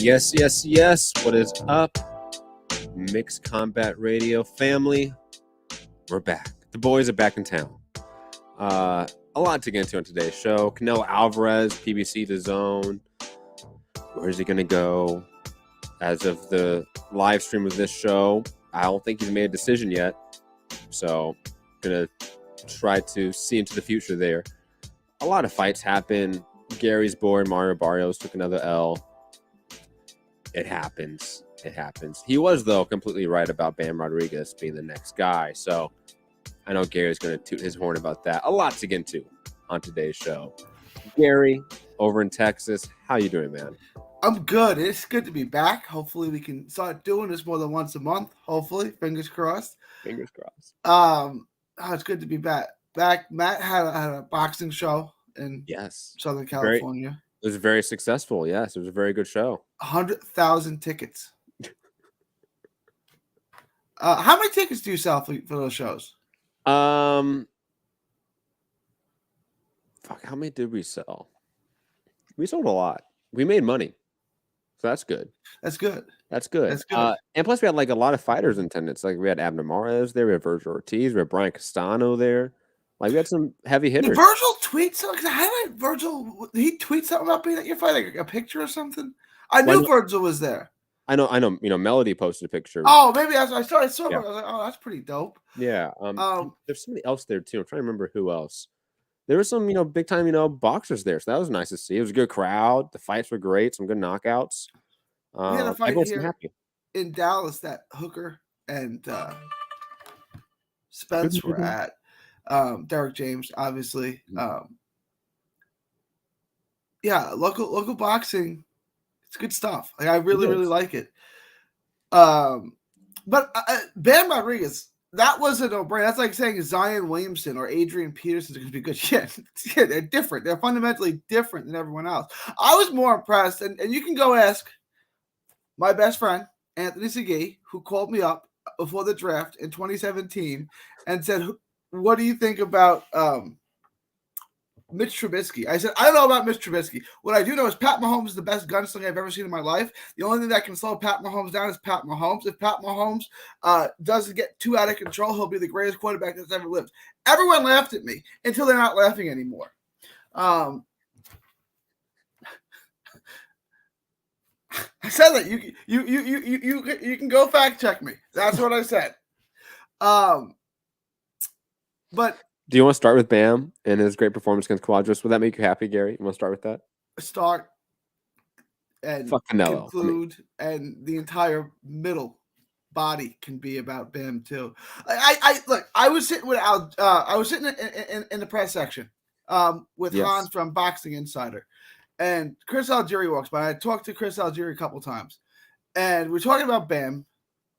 Yes, yes, yes. What is up, Mixed Combat Radio family? We're back. The boys are back in town. A lot to get into on today's show. Canelo Alvarez, PBC DAZN. Where's he going to go? As of the live stream of this show, I don't think he's made a decision yet. So, going to try to see into the future there. A lot of fights happen. Gary's boy, Thurman-Barrios, took another L. It happens. It happens. He was, though, completely right about Bam Rodriguez being the next guy. So I know Gary's going to toot his horn about that. A lot to get into on today's show. Gary, over in Texas, how you doing, man? I'm good. It's good to be back. Hopefully we can start doing this more than once a month. Hopefully. Fingers crossed. Fingers crossed. It's good to be back. Matt had a boxing show in Southern California. It was very successful. Yes, it was a very good show. 100,000 tickets. How many tickets do you sell for those shows? How many did we sell? We sold a lot. We made money. So that's good. That's good. And plus we had like a lot of fighters in attendance. Like we had Alvarez there, we had Virgil Ortiz, we had Brian Castano there. Like we had some heavy hitters. Did Virgil tweet something? Virgil, he tweet something about being at your fight, like a picture or something. I knew Virgil was there. I know. You know, Melody posted a picture. Oh, maybe I saw. Yeah. I was like, oh, that's pretty dope. Yeah. There's somebody else there too. I'm trying to remember who else. There were some, big time, boxers there. So that was nice to see. It was a good crowd. The fights were great. Some good knockouts. We had a fight here happy. In Dallas that Hooker and Spence were at. Derek James, obviously. Local boxing, it's good stuff. Like I really like it. But Bam Rodriguez, that was a no-brainer. That's like saying Zion Williamson or Adrian Peterson is going to be good. Yeah, they're different. They're fundamentally different than everyone else. I was more impressed, and you can go ask my best friend, Anthony Segui, who called me up before the draft in 2017 and said, what do you think about Mitch Trubisky? I said, I don't know about Mitch Trubisky. What I do know is Pat Mahomes is the best gunslinger I've ever seen in my life. The only thing that can slow Pat Mahomes down is Pat Mahomes. If Pat Mahomes doesn't get too out of control, he'll be the greatest quarterback that's ever lived. Everyone laughed at me until they're not laughing anymore. I said that you can go fact check me. That's what I said. But do you want to start with Bam and his great performance against Quadras? Would that make you happy, Gary? You want to start with that? Start and fuck Canelo. Conclude, and the entire middle body can be about Bam too. I look. I was sitting with Al. I was sitting in the press section with Hans from Boxing Insider, and Chris Algieri walks by. I talked to Chris Algieri a couple times, and we're talking about Bam,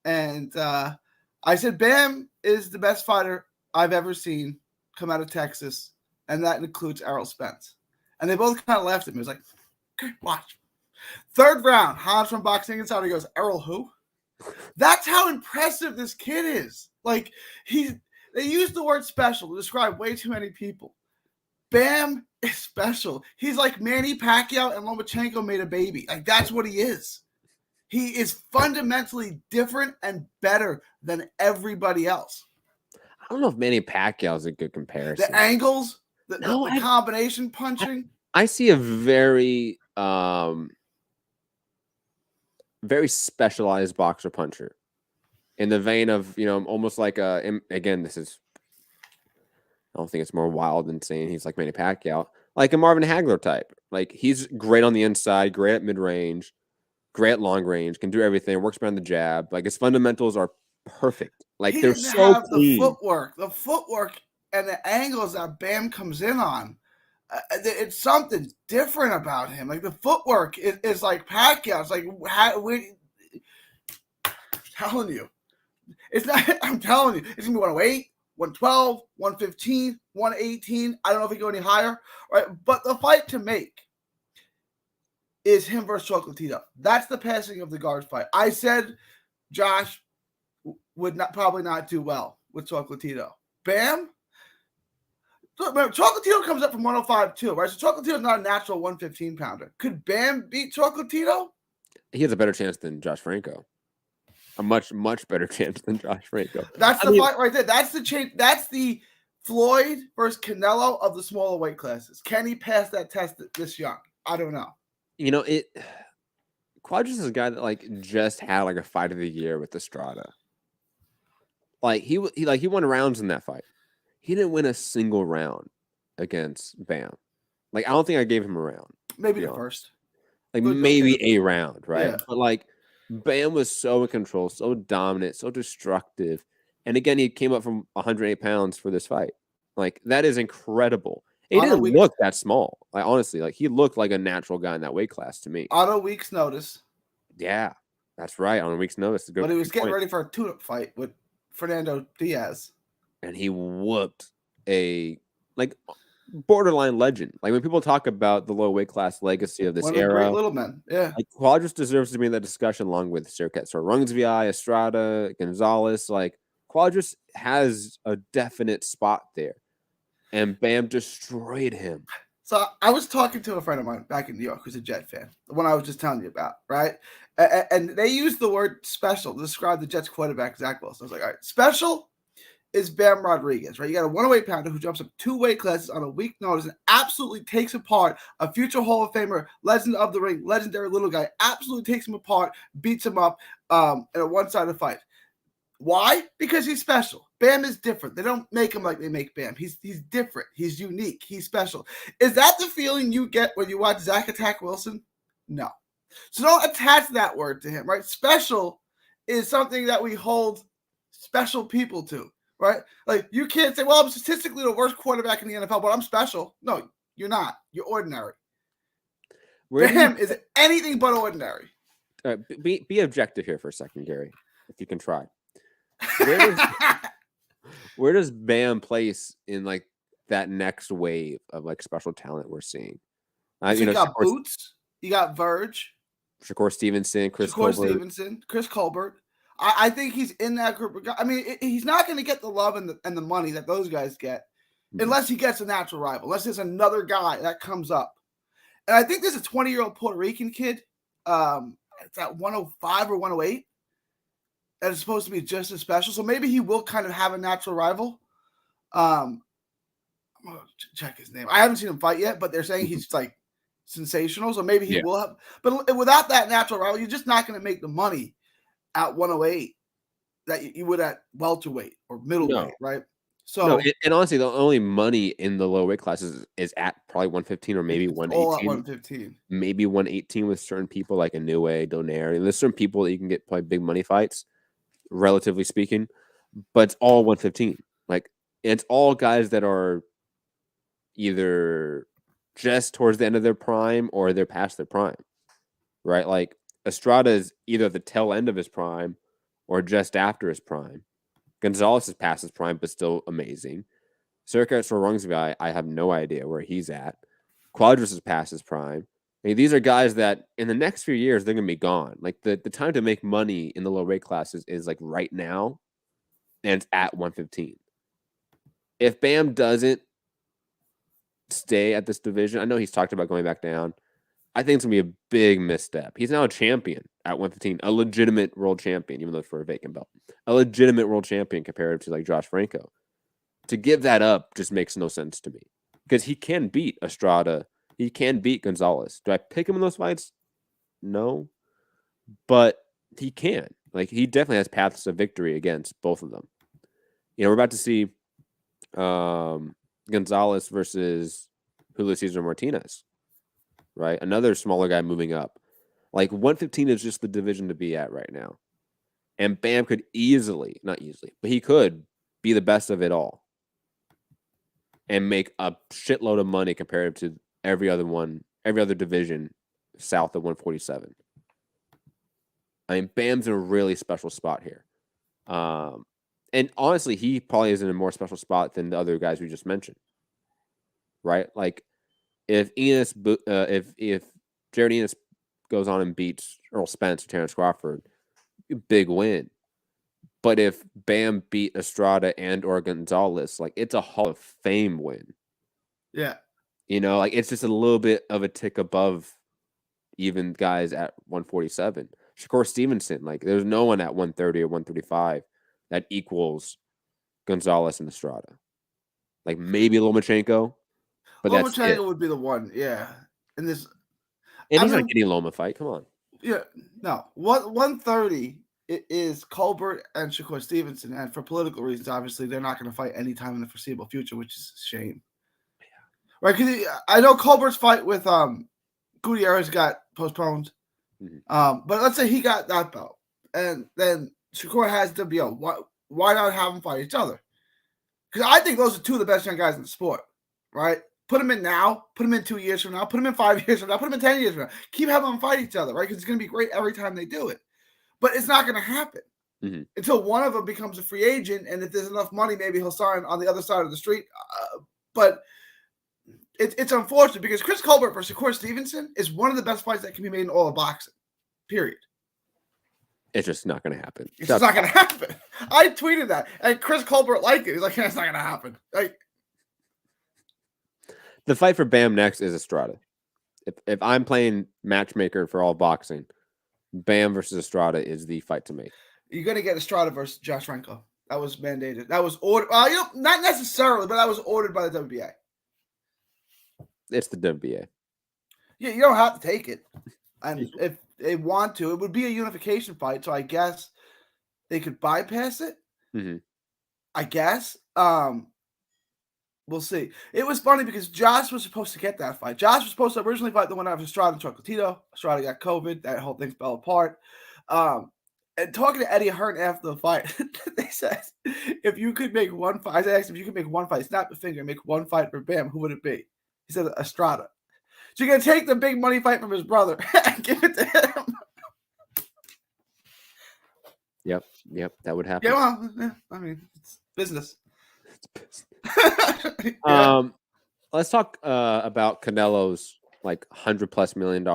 and I said Bam is the best fighter I've ever seen come out of Texas, and that includes Errol Spence. And they both kind of laughed at me. It was like, okay, watch. Third round, Hans from Boxing Insider goes, Errol who? That's how impressive this kid is. Like, they use the word special to describe way too many people. Bam is special. He's like Manny Pacquiao and Lomachenko made a baby. Like, that's what he is. He is fundamentally different and better than everybody else. I don't know if Manny Pacquiao is a good comparison. The angles, the combination punching. I see a very, very specialized boxer puncher in the vein of, almost like again, I don't think it's more wild than saying he's like Manny Pacquiao, like a Marvin Hagler type. Like he's great on the inside, great at mid range, great at long range, can do everything, works around the jab. Like his fundamentals are perfect. Like they're so clean. The footwork and the angles that Bam comes in on. It's something different about him. Like the footwork is like Pacquiao. It's like telling you, it's not. I'm telling you, it's gonna be 108, 112, 115, 118. I don't know if he can go any higher. Right, but the fight to make is him versus Chocolatito. That's the passing of the guard fight. I said Josh would probably not do well with Chocolatito. Bam. Remember, Chocolatito comes up from 105 too, right? So Chocolatito is not a natural 115 pounder. Could Bam beat Chocolatito? he has a better chance than Josh Franco. A much, much better chance than Josh Franco. That's the fight right there. That's the change. That's the Floyd versus Canelo of the smaller weight classes. Can he pass that test this young? I don't know. You know, Quadras is a guy that like just had like a fight of the year with Estrada. Like he won rounds in that fight. He didn't win a single round against Bam. Like I don't think I gave him a round. Maybe the first. Like maybe a round, right? Yeah. But like Bam was so in control, so dominant, so destructive. And again, he came up from 108 pounds for this fight. Like that is incredible. He didn't look that small. Like honestly, like he looked like a natural guy in that weight class to me. On a week's notice. Yeah, that's right. On a week's notice. But he was getting ready for a tune-up fight with Fernando Diaz. And he whooped a like borderline legend. Like when people talk about the low weight class legacy of this era, great little men. Yeah. Like Quadras deserves to be in that discussion along with Circuit. So Rungsvi, Estrada, Gonzalez. Like Quadras has a definite spot there. And Bam destroyed him. So I was talking to a friend of mine back in New York who's a Jet fan, the one I was just telling you about, right? And they used the word special to describe the Jets quarterback, Zach Wilson. I was like, all right, special is Bam Rodriguez, right? You got a 108 pounder who jumps up 2 weight classes on a week notice and absolutely takes apart a future Hall of Famer, legend of the ring, legendary little guy, absolutely takes him apart, beats him up in a one-sided fight. Why? Because he's special. Bam is different. They don't make him like they make Bam. He's different. He's unique. He's special. Is that the feeling you get when you watch Zach attack Wilson? No. So don't attach that word to him, right? Special is something that we hold special people to, right? Like you can't say, well, I'm statistically the worst quarterback in the NFL, but I'm special. No, you're not. You're ordinary. Bam is anything but ordinary. Be objective here for a second, Gary, if you can try. Where does Bam place in like that next wave of like special talent we're seeing? So you got Boots, you got Verge, Shakur Stevenson, Chris Colbert. I think he's in that group of guys. I mean, he's not going to get the love and the money that those guys get unless he gets a natural rival, unless there's another guy that comes up. And I think there's a 20-year-old Puerto Rican kid. It's at 105 or 108. That is supposed to be just as special. So maybe he will kind of have a natural rival. I'm going to check his name. I haven't seen him fight yet, but they're saying he's like sensational. So maybe he will have. But without that natural rival, you're just not going to make the money at 108 that you would at welterweight or middleweight, right? So and honestly, the only money in the low weight classes is at probably 115 or maybe 118. All at 115. Maybe 118 with certain people like Inoue, Donaire. And there's certain people that you can get probably big money fights, relatively speaking, but it's all 115. Like it's all guys that are either just towards the end of their prime or they're past their prime, right? Like Estrada is either the tail end of his prime or just after his prime. Gonzalez is past his prime, but still amazing. Circuit or Rungsvi, I have no idea where he's at. Quadras is past his prime. I mean, these are guys that in the next few years, they're going to be gone. Like the time to make money in the low weight classes is like right now, and it's at 115. If Bam doesn't stay at this division, I know he's talked about going back down. I think it's going to be a big misstep. He's now a champion at 115, a legitimate world champion, even though it's for a vacant belt. A legitimate world champion compared to like Josh Franco. To give that up just makes no sense to me because he can beat Estrada. He can beat Gonzalez. Do I pick him in those fights? No. But he can. Like, he definitely has paths of victory against both of them. You know, we're about to see Gonzalez versus Julio Cesar Martinez, right? Another smaller guy moving up. Like, 115 is just the division to be at right now. And Bam could not easily, but he could be the best of it all and make a shitload of money compared to every other division south of 147. I mean, Bam's in a really special spot here. And honestly, he probably is in a more special spot than the other guys we just mentioned. Right? Like, if Jared Enos goes on and beats Earl Spence or Terrence Crawford, big win. But if Bam beat Estrada and or Gonzalez, like, it's a Hall of Fame win. Yeah. You know, like, it's just a little bit of a tick above even guys at 147. Shakur Stevenson, like there's no one at 130 or 135 that equals Gonzalez and Estrada. Like maybe Lomachenko, but that's it. Lomachenko would be the one, yeah. And this, and he's not getting a Loma fight. Come on. Yeah, no. 130 is Colbert and Shakur Stevenson, and for political reasons, obviously, they're not going to fight anytime in the foreseeable future, which is a shame. Yeah. Right? Because I know Colbert's fight with Gutierrez got postponed, but let's say he got that belt, and then Shakur has WBO. Why not have them fight each other? Because I think those are two of the best young guys in the sport, right? Put them in now, put them in 2 years from now, put them in 5 years from now, put them in 10 years from now. Keep having them fight each other, right? Because it's going to be great every time they do it. But it's not going to happen until one of them becomes a free agent. And if there's enough money, maybe he'll sign on the other side of the street. But it's unfortunate because Chris Colbert versus Shakur Stevenson is one of the best fights that can be made in all of boxing, period. It's just not going to happen. It's just not going to happen. I tweeted that. And Chris Colbert liked it. He's like, it's not going to happen. Like, the fight for Bam next is Estrada. If I'm playing matchmaker for all boxing, Bam versus Estrada is the fight to make. You're going to get Estrada versus Josh Renko. That was mandated. That was ordered. Not necessarily, but that was ordered by the WBA. It's the WBA. Yeah, you don't have to take it. And if they want to, it would be a unification fight. So I guess they could bypass it. I guess. We'll see. It was funny because Josh was supposed to get that fight. Josh was supposed to originally fight the one out of Estrada and Chocolatito. Estrada got COVID. That whole thing fell apart. And talking to Eddie Hearn after the fight, they said, if you could make one fight, I asked him if you could make one fight, snap the finger, and make one fight for Bam, who would it be? He said Estrada. So you're going to take the big money fight from his brother and give it to him. Yep, that would happen. Yeah, well, I mean, it's business. Let's talk about Canelo's like $100+ million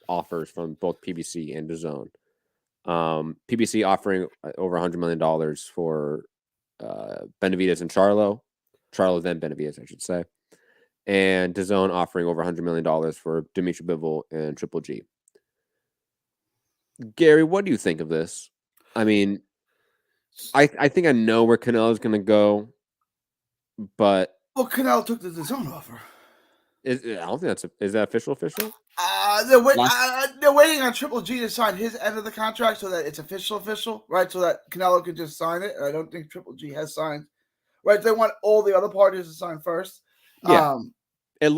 offers from both PBC and DAZN. PBC offering over $100 million for Benavidez and Charlo then Benavidez, I should say, and DAZN offering over $100 million for Dimitri Bivol and Triple G. Gary, what do you think of this? I mean, I think I know where Canelo's going to go. But Canelo took the DAZN offer. I don't think is that official? They're waiting on Triple G to sign his end of the contract so that it's official, right? So that Canelo could just sign it. And I don't think Triple G has signed, right? They want all the other parties to sign first. Yeah, it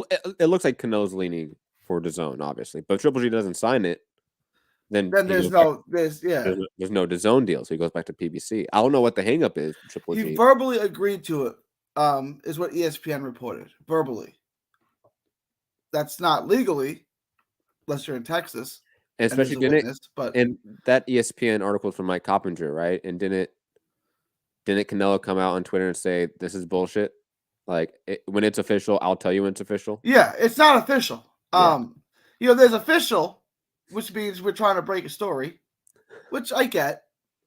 looks like Canelo's leaning for DAZN, obviously, but Triple G doesn't sign it. Then there's no DAZN deal, so he goes back to PBC. I don't know what the hangup is. Triple G verbally agreed to it. Is what ESPN reported verbally. That's not legally, unless you're in Texas. And especially and that ESPN article from Mike Coppinger, right? And didn't Canelo come out on Twitter and say this is bullshit? Like when it's official, I'll tell you when it's official. Yeah, it's not official. Yeah. There's official, which means we're trying to break a story, which I get.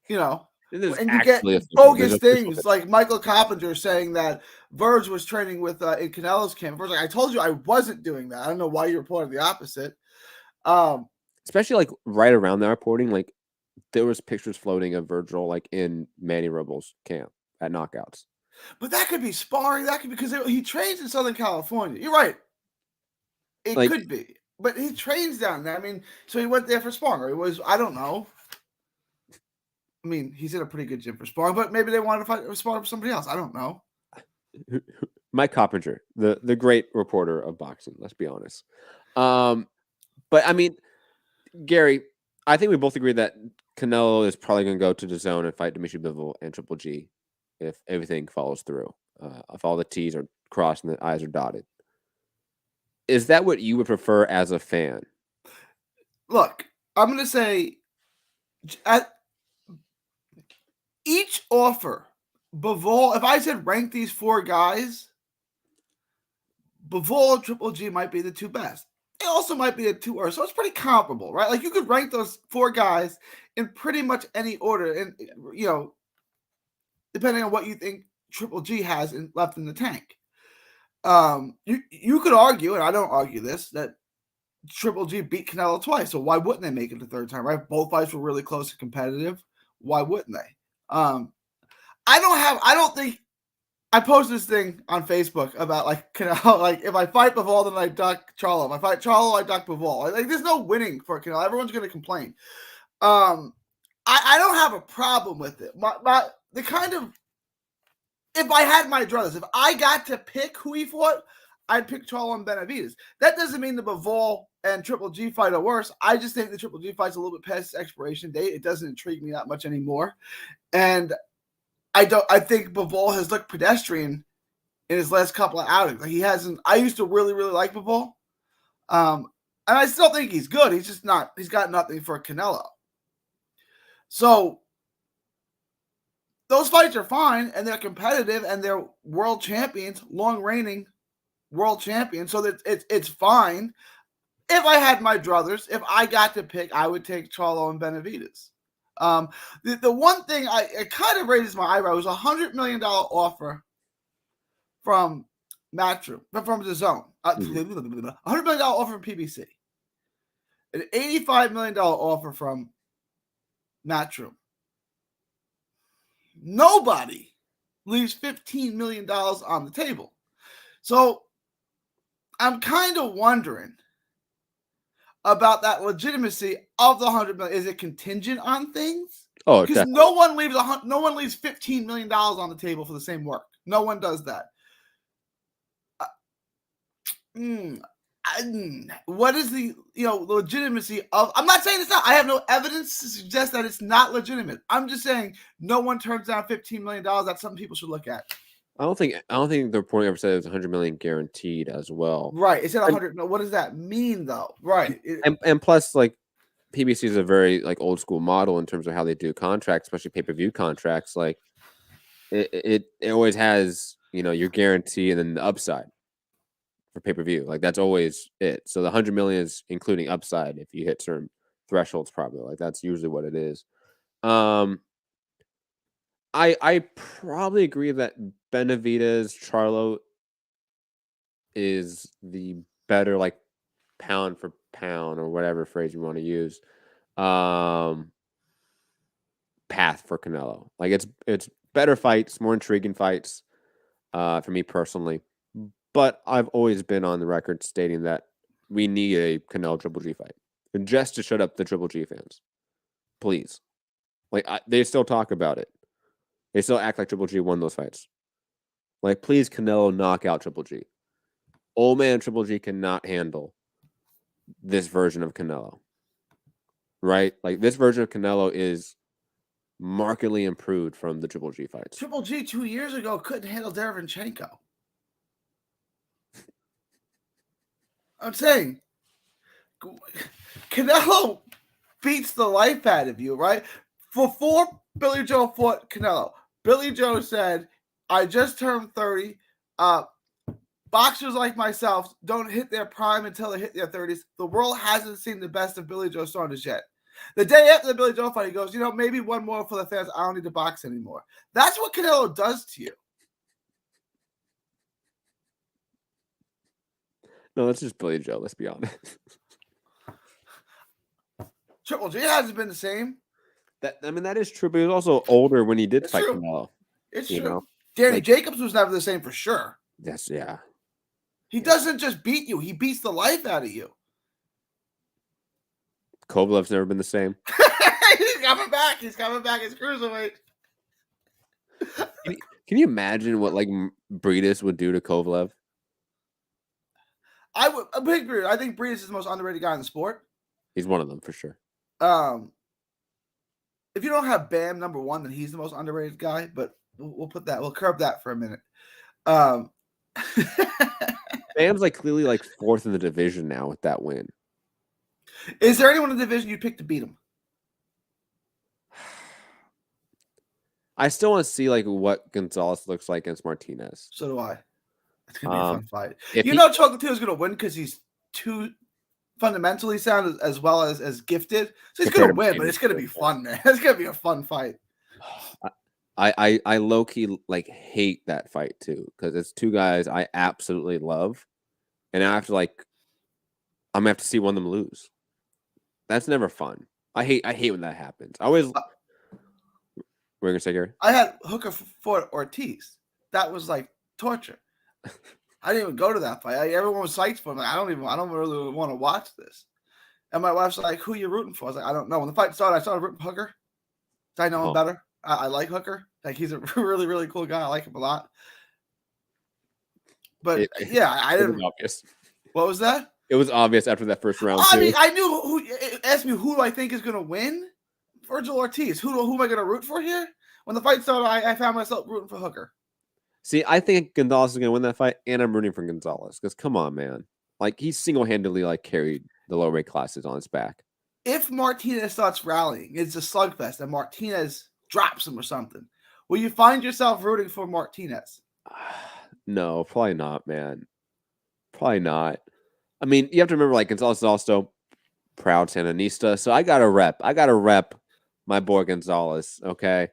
And you get bogus things like Michael Coppinger saying that Verge was training with in Canelo's camp. Verge, like, I told you I wasn't doing that. I don't know why you reported the opposite. Especially like right around that reporting, like there was pictures floating of Virgil like in Manny Robles' camp at Knockouts. But that could be sparring. That could be because he trains in Southern California. You're right. It could be, but he trains down there. I mean, so he went there for sparring. Or he was. I don't know. I mean, he's in a pretty good gym for sparring, but maybe they wanted to fight spar for somebody else. I don't know. Mike Coppinger, the great reporter of boxing. Let's be honest. But I mean, Gary, I think we both agree that Canelo is probably going to go to DAZN and fight Dimitri Bivol and Triple G if everything follows through. If all the T's are crossed and the I's are dotted. Is that what you would prefer as a fan? Look, I'm going to say each offer, Bivol, if I said rank these four guys, Bivol and Triple G might be the two best. They also might be the two worst. So it's pretty comparable, right? Like you could rank those four guys in pretty much any order. And, depending on what you think Triple G has left in the tank. You could argue, and I don't argue this, that Triple G beat Canelo twice, so why wouldn't they make it the third time, right? Both fights were really close and competitive. Why wouldn't they? I don't think I posted this thing on Facebook about like Canelo, like if I fight Bivol, then I duck Charlo. If I fight Charlo, I duck Bivol. Like there's no winning for Canelo. Everyone's gonna complain. I don't have a problem with it. The kind of, if I had my druthers, if I got to pick who he fought, I'd pick Charlo and Benavidez. That doesn't mean the Bivol and Triple G fight are worse. I just think the Triple G fight's a little bit past its expiration date. It doesn't intrigue me that much anymore. And I think Bivol has looked pedestrian in his last couple of outings. Like he hasn't. I used to really, really like Bivol. And I still think he's good. He's just not, he's got nothing for Canelo. So those fights are fine and they're competitive and they're world champions, long reigning world champions. So that it's fine. If I had my druthers, if I got to pick, I would take Charlo and Benavidez. The one thing it kind of raises my eyebrow was $100 million offer from Matchroom, from DAZN. $100 million offer from PBC. An $85 million offer from Matchroom. Nobody leaves $15 million on the table. So I'm kind of wondering about that legitimacy of the $100 million. Is it contingent on things? Oh, because no one leaves $15 million on the table for the same work. No one does that. What is the legitimacy of? I'm not saying it's not. I have no evidence to suggest that it's not legitimate. I'm just saying no one turns down $15 million. That's something people should look at. I don't think the reporting ever said it was $100 million guaranteed as well. Right. It said 100. No, what does that mean though? Right. And plus, like PBC is a very like old school model in terms of how they do contracts, especially pay-per-view contracts. Like it always has your guarantee and then the upside for pay-per-view. Like that's always it. So the $100 million is including upside if you hit certain thresholds. Probably like that's usually what it is. I probably agree that Benavidez Charlo is the better like pound for pound or whatever phrase you want to use path for Canelo. Like it's better fights, more intriguing fights for me personally. But I've always been on the record stating that we need a Canelo Triple G fight just to shut up the Triple G fans. Please. Like they still talk about it. They still act like Triple G won those fights. Like, please, Canelo, knock out Triple G. Old man Triple G cannot handle this version of Canelo. Right? Like, this version of Canelo is markedly improved from the Triple G fights. Triple G 2 years ago couldn't handle Derevyanchenko. I'm saying, Canelo beats the life out of you, right? Before Billy Joe fought Canelo, Billy Joe said, I just turned 30. Boxers like myself don't hit their prime until they hit their 30s. The world hasn't seen the best of Billy Joe Saunders yet. The day after the Billy Joe fight, he goes, maybe one more for the fans. I don't need to box anymore. That's what Canelo does to you. No, that's just Billy Joe. Let's be honest. Triple G hasn't been the same. That is true, but he was also older when he did fight Canelo. It's true. Danny Jacobs was never the same for sure. Yes, yeah. He doesn't just beat you; he beats the life out of you. Kovalev's never been the same. He's coming back. He's coming back as cruiserweight. Can you imagine what like Breedis would do to Kovalev? I would. A big Breedis. I think Breedis is the most underrated guy in the sport. He's one of them for sure. If you don't have Bam number one, then he's the most underrated guy. But we'll curb that for a minute. Bam's like clearly like fourth in the division now with that win. Is there anyone in the division you'd pick to beat him? I still want to see like what Gonzalez looks like against Martinez. So do I. It's gonna be a fun fight. Chocolatito is gonna win because he's too fundamentally sound as well as gifted. So he's gonna win, but it's gonna be fun, man. It's gonna be a fun fight. I low key like hate that fight too because it's two guys I absolutely love, and I have to like I'm gonna have to see one of them lose. That's never fun. I hate when that happens. I always. We're gonna say, Gary. I had Hooker for Ortiz. That was like torture. I didn't even go to that fight. Everyone was psyched for me. Like, I don't really want to watch this. And my wife's like, "Who you rooting for?" I was like, "I don't know." When the fight started, I started rooting for Hooker. I know him better. I like Hooker. Like he's a really, really cool guy. I like him a lot. But I didn't. It was obvious. What was that? It was obvious after that first round. I mean, I knew who asked me who do I think is going to win. Virgil Ortiz. Who am I going to root for here? When the fight started, I found myself rooting for Hooker. See, I think Gonzalez is going to win that fight, and I'm rooting for Gonzalez because come on, man, like he single-handedly like carried the lower weight classes on his back. If Martinez starts rallying, it's a slugfest, and Martinez drops him or something, will you find yourself rooting for Martinez? No, probably not, man. Probably not. I mean, you have to remember, like Gonzalez is also proud Sandinista, so I got to rep my boy Gonzalez. Okay,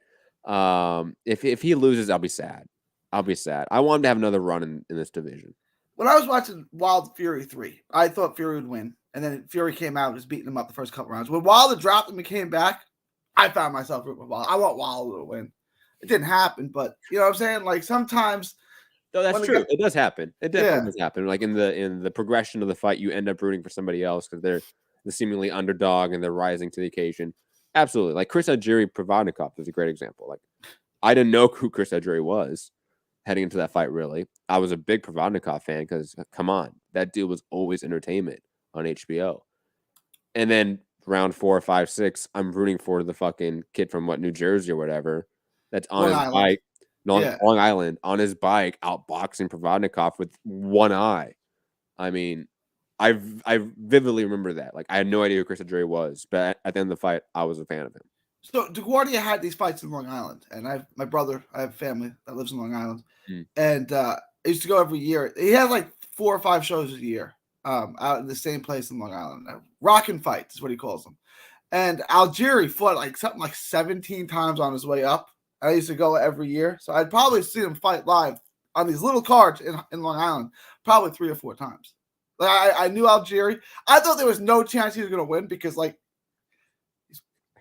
if he loses, I'll be sad. I want him to have another run in this division. When I was watching Wild Fury 3, I thought Fury would win. And then Fury came out and was beating him up the first couple rounds. When Wilder dropped him and came back, I found myself rooting for Wilder. I want Wilder to win. It didn't happen, but you know what I'm saying? Like sometimes. No, that's true. It does happen. It definitely does happen. Like in the progression of the fight, you end up rooting for somebody else because they're the seemingly underdog and they're rising to the occasion. Absolutely. Like Chris Algieri Provodnikov is a great example. Like I didn't know who Chris Algieri was heading into that fight, really. I was a big Provodnikov fan because, come on, that dude was always entertainment on HBO. And then round 4, 5, 6, I'm rooting for the fucking kid from New Jersey or whatever that's on his bike, Long Island, on his bike, outboxing Provodnikov with one eye. I mean, I vividly remember that. Like, I had no idea who Chris Algieri was, but at the end of the fight, I was a fan of him. So DeGuardia had these fights in Long Island, and I have family that lives in Long Island, and I used to go every year. He had like 4 or 5 shows a year, out in the same place in Long Island. Rockin' fights is what he calls them. And Algieri fought like something like 17 times on his way up. I used to go every year, so I'd probably see him fight live on these little cards in Long Island, probably 3 or 4 times. Like I knew Algieri. I thought there was no chance he was going to win because like.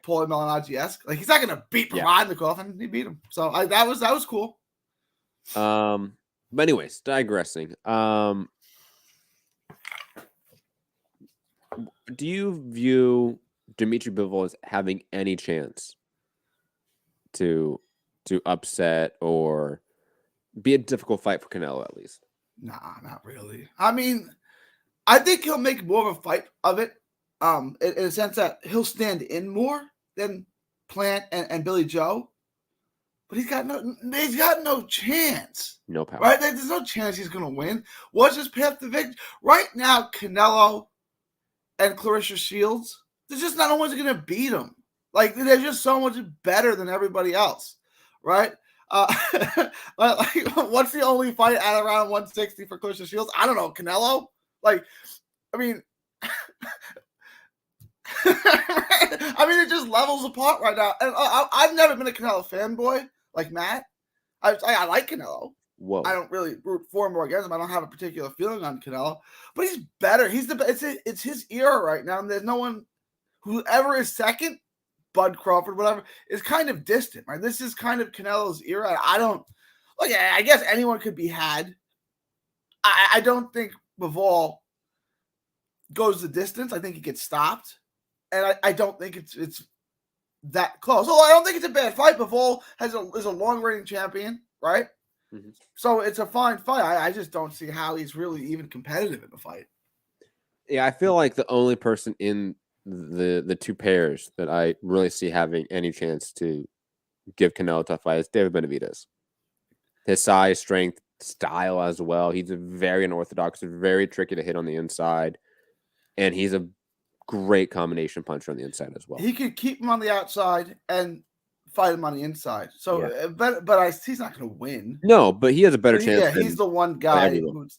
Paulie Malignaggi-esque. Like he's not gonna beat Provodnikov, and he beat him. So that was cool. But anyways, digressing. Do you view Dimitri Bivol as having any chance to upset or be a difficult fight for Canelo at least? Nah, not really. I mean, I think he'll make more of a fight of it. In a sense that he'll stand in more than Plant and Billy Joe, but he's got no chance. No power. Right? There's no chance he's gonna win. What's his path to victory? Right now, Canelo and Clarissa Shields, there's just not one's gonna beat him. Like they're just so much better than everybody else, right? Like, what's the only fight at around 160 for Clarissa Shields? I don't know. Canelo? Like, I mean. I mean, it just levels apart right now. And I've never been a Canelo fanboy like Matt. I like Canelo. Whoa. I don't really root for him or against him. I don't have a particular feeling on Canelo, but he's better. He's the best. It's his era right now, and there's no one whoever is second, Bud Crawford, whatever, is kind of distant. Right, this is kind of Canelo's era. I don't. Look, I guess anyone could be had. I don't think Bivol goes the distance. I think he gets stopped. And I don't think it's that close. Well, I don't think it's a bad fight. Bivol is a long-reigning champion, right? Mm-hmm. So it's a fine fight. I just don't see how he's really even competitive in the fight. Yeah, I feel like the only person in the 2 pairs that I really see having any chance to give Canelo a tough fight is David Benavidez. His size, strength, style as well. He's a very unorthodox, very tricky to hit on the inside, and he's a great combination puncher on the inside as well. He could keep him on the outside and fight him on the inside. So, but he's not going to win. No, but he has a better chance. Yeah, he's the one guy. And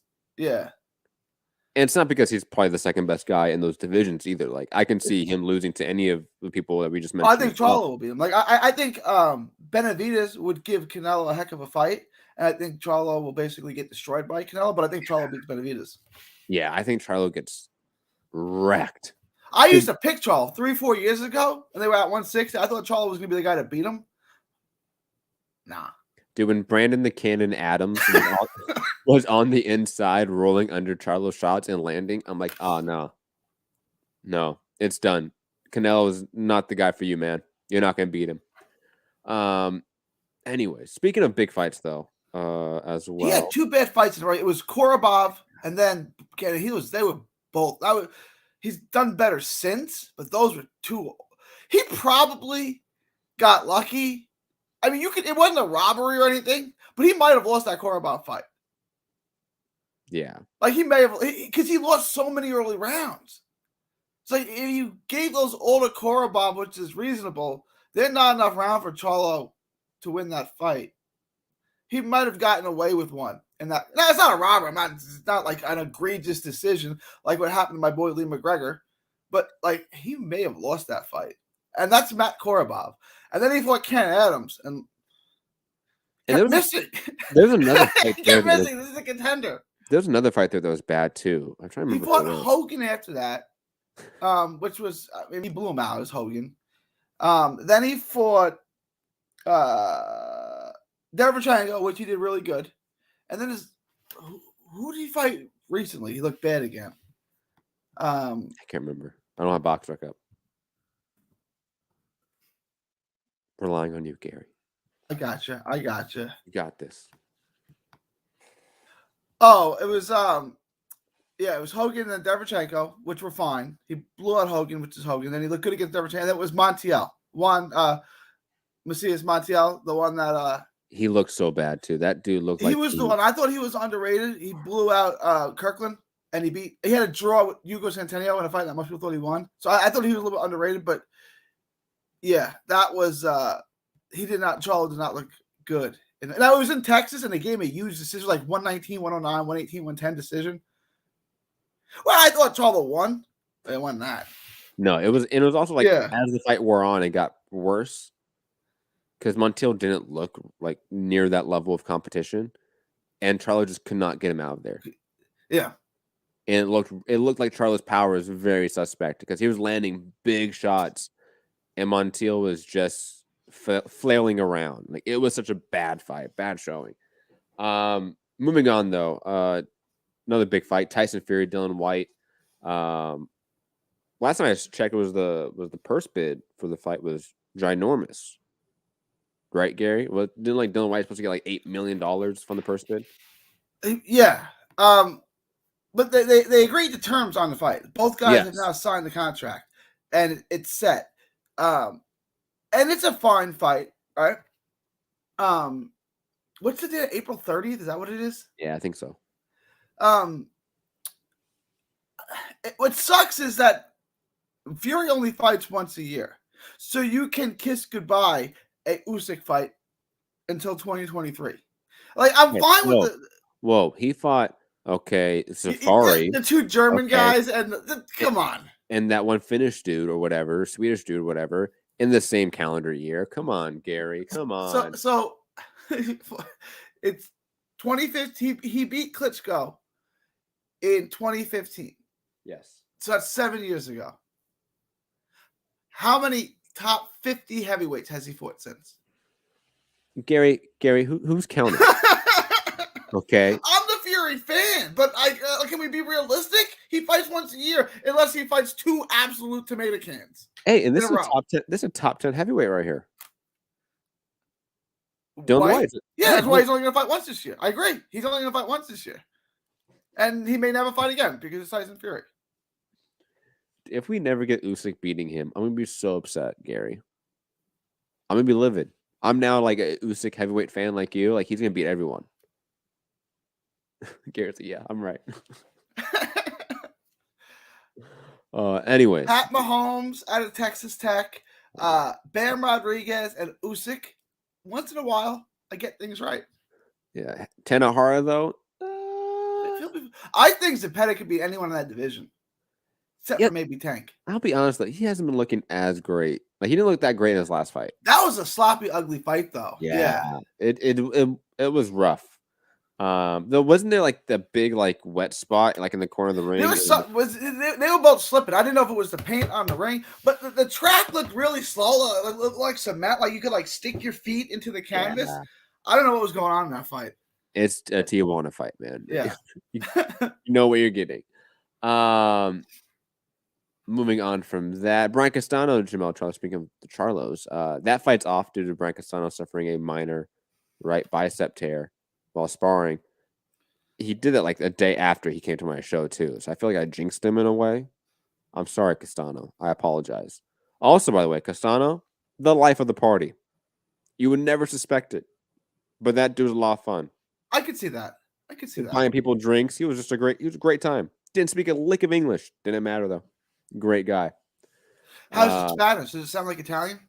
it's not because he's probably the second best guy in those divisions either. Like I can see him losing to any of the people that we just mentioned. I think Charlo will beat him. Like I think Benavidez would give Canelo a heck of a fight, and I think Charlo will basically get destroyed by Canelo. But I think Charlo beats Benavidez. Yeah, I think Charlo gets wrecked. I used to pick Charlo 3-4 years ago, and they were at 160. I thought Charlo was going to be the guy to beat him. Nah. Dude, when Brandon the Cannon Adams was on the inside rolling under Charlo's shots and landing, I'm like, oh, no. No, it's done. Canelo is not the guy for you, man. You're not going to beat him. Anyway, speaking of big fights, though, as well. He had 2 bad fights in a row. It was Korobov, and then they were both. He's done better since, but those were 2. He probably got lucky. I mean, it wasn't a robbery or anything, but he might have lost that Korobov fight. Yeah. Like, he may have, because he lost so many early rounds. So if you gave those all to Korobov, which is reasonable, they're not enough round for Charlo to win that fight. He might have gotten away with one. And no, it's not a robbery. It's not like an egregious decision like what happened to my boy Lee McGregor. But, like, he may have lost that fight. And that's Matt Korobov. And then he fought Ken Adams. And kept missing. There's another fight there. Kept missing. This is a contender. There's another fight there that was bad, too. I'm trying to remember. He fought Hogan after that, which was, he blew him out as Hogan. Then he fought Derevchenko, which he did really good. And then who did he fight recently? He looked bad again. I can't remember. I don't have box rec up. Relying on you, Gary. I gotcha. You got this. Oh, it was it was Hogan and Derevchenko, which were fine. He blew out Hogan, which is Hogan. Then he looked good against Derevchenko. And that was Montiel. Macias Montiel, the one that he looked so bad too. That dude looked like he was the one. I thought he was underrated. He blew out Kirkland, and he had a draw with Hugo Centeno in a fight that most people thought he won. So I thought he was a little bit underrated, but yeah, that was Charlo did not look good. And that was in Texas, and they gave him a huge decision, like 119, 109, 118, 110 decision. Well, I thought Charlo won. They won that. No, it was also like as the fight wore on, it got worse. Because Montiel didn't look like near that level of competition, and Charlo just could not get him out of there. Yeah, and it looked like Charlo's power was very suspect because he was landing big shots, and Montiel was just flailing around. Like, it was such a bad fight, bad showing. Moving on though, another big fight: Tyson Fury, Dylan White. Last time I checked, it was the purse bid for the fight was ginormous. Right, Gary? Well, didn't Dylan White supposed to get like $8 million from the purse bid? Yeah. But they agreed to terms on the fight. Both guys have now signed the contract, and it's set. And it's a fine fight, right? What's the date? April 30th? Is that what it is? Yeah, I think so. What sucks is that Fury only fights once a year, so you can kiss goodbye a Usyk fight until 2023. Like, I'm fine with it. Whoa, he fought Safari, the 2 German guys, and come on, and that one Finnish dude or whatever, Swedish dude or whatever, in the same calendar year. Come on, Gary, come on. So it's 2015. He beat Klitschko in 2015. Yes. So that's 7 years ago. How many top 50 heavyweights has he fought since? Gary, who's counting? Okay. I'm the Fury fan, but can we be realistic? He fights once a year unless he fights 2 absolute tomato cans. Hey, and this is a top 10. This is a top 10 heavyweight right here. Dylan White. Yeah, that's why he's only going to fight once this year. I agree. He's only going to fight once this year, and he may never fight again because it's Tyson Fury. If we never get Usyk beating him, I'm gonna be so upset, Gary. I'm gonna be livid. I'm now like a Usyk heavyweight fan like you. Like, he's gonna beat everyone. Gary's like, yeah, I'm right. Anyways. Pat Mahomes out of Texas Tech, Bam Rodriguez, and Usyk. Once in a while, I get things right. Yeah. Tanahara, though. I think Zepeda could beat anyone in that division. Except for maybe Tank. I'll be honest, though, he hasn't been looking as great. Like, he didn't look that great in his last fight. That was a sloppy, ugly fight, though. Yeah. It was rough. Though wasn't there like the big like wet spot like in the corner of the ring? They were both slipping. I didn't know if it was the paint on the ring, but the track looked really slow. It looked like cement. Like you could like stick your feet into the canvas. Yeah. I don't know what was going on in that fight. It's a Tijuana fight, man. Yeah. you know what you're getting. Moving on from that, Brian Castano, Jamel Charlo, speaking of the Charlos, that fight's off due to Brian Castano suffering a minor right bicep tear while sparring. He did it like a day after he came to my show, too. So I feel like I jinxed him in a way. I'm sorry, Castano. I apologize. Also, by the way, Castano, the life of the party. You would never suspect it. But that dude's a lot of fun. I could see that. Buying people drinks. He was a great time. Didn't speak a lick of English. Didn't matter, though. Great guy. How's the Spanish? Does it sound like Italian?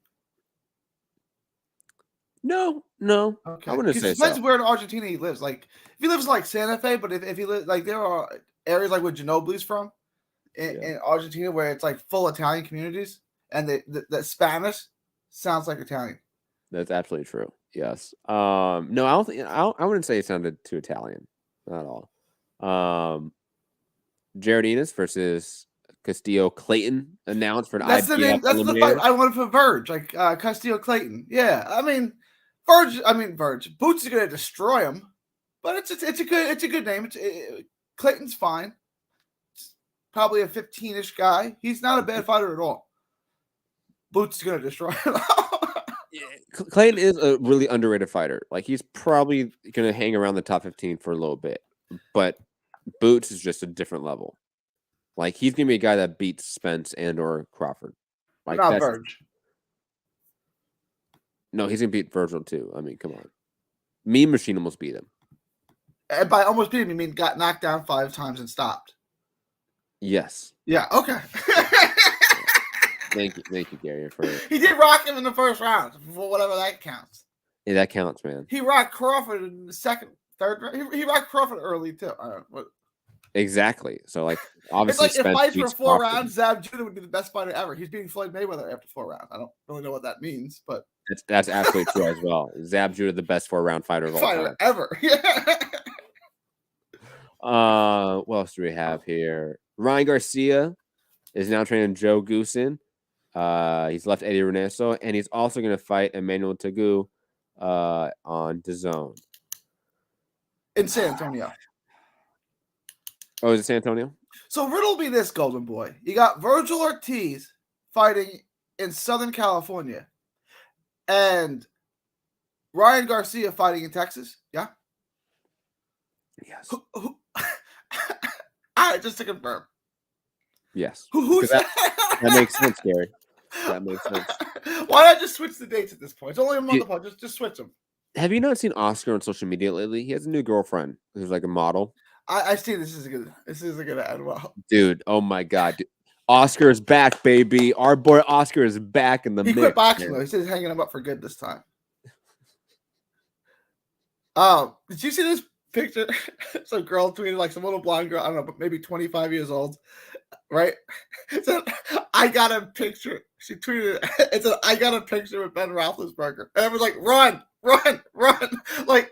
No. Okay. I wouldn't say it depends where in Argentina he lives. Like, if he lives like Santa Fe, but if he lives like there are areas like where Ginobili's from in Argentina where it's like full Italian communities, and the Spanish sounds like Italian. That's absolutely true. Yes. No, I wouldn't say it sounded too Italian. Not at all. Jared Enos versus Castillo Clayton announced for an That's the name. That's the fight I wanted for Verge, like Castillo Clayton. Yeah, I mean Verge. Boots is gonna destroy him, but it's a good name. Clayton's fine. It's probably a 15-ish guy. He's not a bad fighter at all. Boots is gonna destroy him. Clayton is a really underrated fighter. Like he's probably gonna hang around the top 15 for a little bit, but Boots is just a different level. Like he's gonna be a guy that beats Spence and or Crawford. Like not Verge. No, he's gonna beat Virgil too. I mean, come on. Mean Machine almost beat him. And by almost beat him, you mean got knocked down 5 times and stopped? Yes. Yeah. Okay. Thank you, Gary. He did rock him in the first round, for whatever that counts. Yeah, that counts, man. He rocked Crawford in the second, third round. He rocked Crawford early too. I don't know. Exactly. So, like, obviously, it's like if fights for 4 rounds, Zab Judah would be the best fighter ever. He's beating Floyd Mayweather after 4 rounds. I don't really know what that means, but that's absolutely true as well. Zab Judah, the best 4-round fighter of all time ever. Yeah. What else do we have here? Ryan Garcia is now training Joe Goosen. He's left Eddie Reneso, and he's also going to fight Emmanuel Tagu on DAZN in San Antonio. Oh, is it San Antonio? So riddle me this, Golden Boy. You got Virgil Ortiz fighting in Southern California, and Ryan Garcia fighting in Texas. Yeah. Yes. All right, just to confirm. Yes. Who's that makes sense, Gary. That makes sense. Why not just switch the dates at this point? It's only a month apart. Just switch them. Have you not seen Oscar on social media lately? He has a new girlfriend who's like a model. I see this is gonna end well. Dude, oh my God. Dude. Oscar is back, baby. Our boy Oscar is back in the mix. He quit boxing though. He said he's hanging him up for good this time. Oh, did you see this picture? Some girl tweeted, like some little blonde girl, I don't know, but maybe 25 years old, right? It said, I got a picture. She tweeted it said, I got a picture with Ben Roethlisberger. And I was like, run. Like,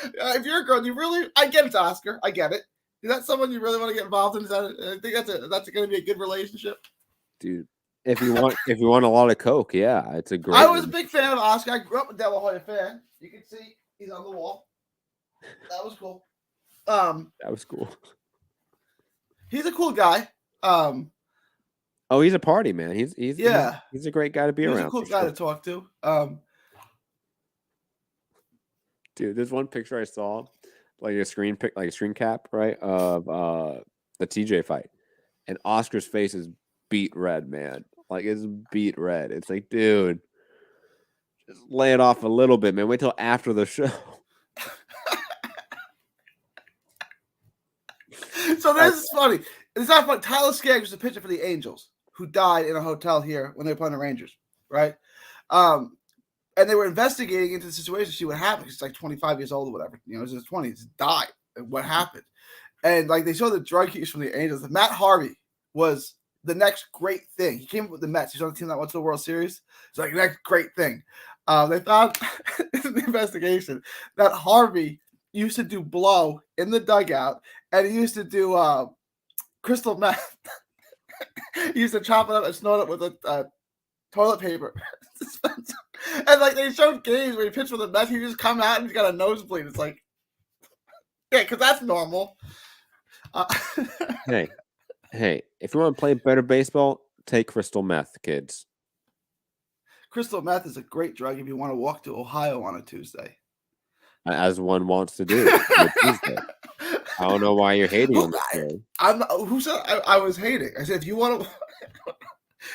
if you're a girl, I get it, Oscar. I get it. Is that someone you really want to get involved in? I think that's going to be a good relationship. Dude, if you want a lot of coke, yeah, it's a great. I was a big fan of Oscar. I grew up a De La Hoya fan. You can see he's on the wall. That was cool. That was cool. He's a cool guy. Oh, he's a party man. He's a great guy to be around. He's a cool guy to talk to. Dude, there's one picture I saw, like a screen cap, right, of the TJ fight, and Oscar's face is beat red, man. Like it's beat red. It's like, dude, just lay it off a little bit, man. Wait till after the show. So this is funny. It's not funny. Tyler Skaggs was a pitcher for the Angels who died in a hotel here when they were playing the Rangers, right? And they were investigating into the situation to see what happened. He's like 25 years old or whatever. You know, he's in his 20s, died. And what happened? And like they showed the drug use from the Angels. Matt Harvey was the next great thing. He came up with the Mets. He's on the team that went to the World Series. It's like the next great thing. They found in the investigation that Harvey used to do blow in the dugout, and he used to do crystal meth. He used to chop it up and snort it with a toilet paper. And like they showed games where he pitched with a meth, he just come out and he's got a nosebleed. It's like, yeah, because that's normal. Hey, if you want to play better baseball, take crystal meth, kids. Crystal meth is a great drug if you want to walk to Ohio on a Tuesday. As one wants to do on Tuesday. I don't know why you're hating on this. Who said I was hating? I said if you want to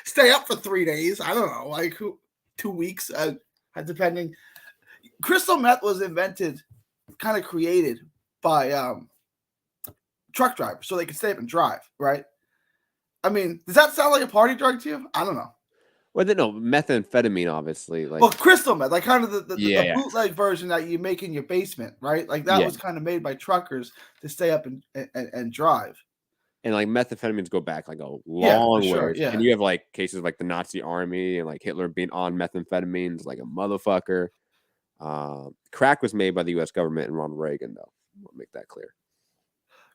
stay up for 3 days, I don't know, like 2 weeks, depending. Crystal meth was invented, kind of created by truck drivers so they could stay up and drive, right? I mean, does that sound like a party drug to you? I don't know. Well, no, methamphetamine, obviously. Like, well, crystal meth, like kind of the bootleg version that you make in your basement, right? Like that was kind of made by truckers to stay up and drive. And like methamphetamines go back like a long way. Sure, yeah. And you have like cases of like the Nazi army and like Hitler being on methamphetamines like a motherfucker. Crack was made by the U.S. government and Ronald Reagan, though. I'll make that clear.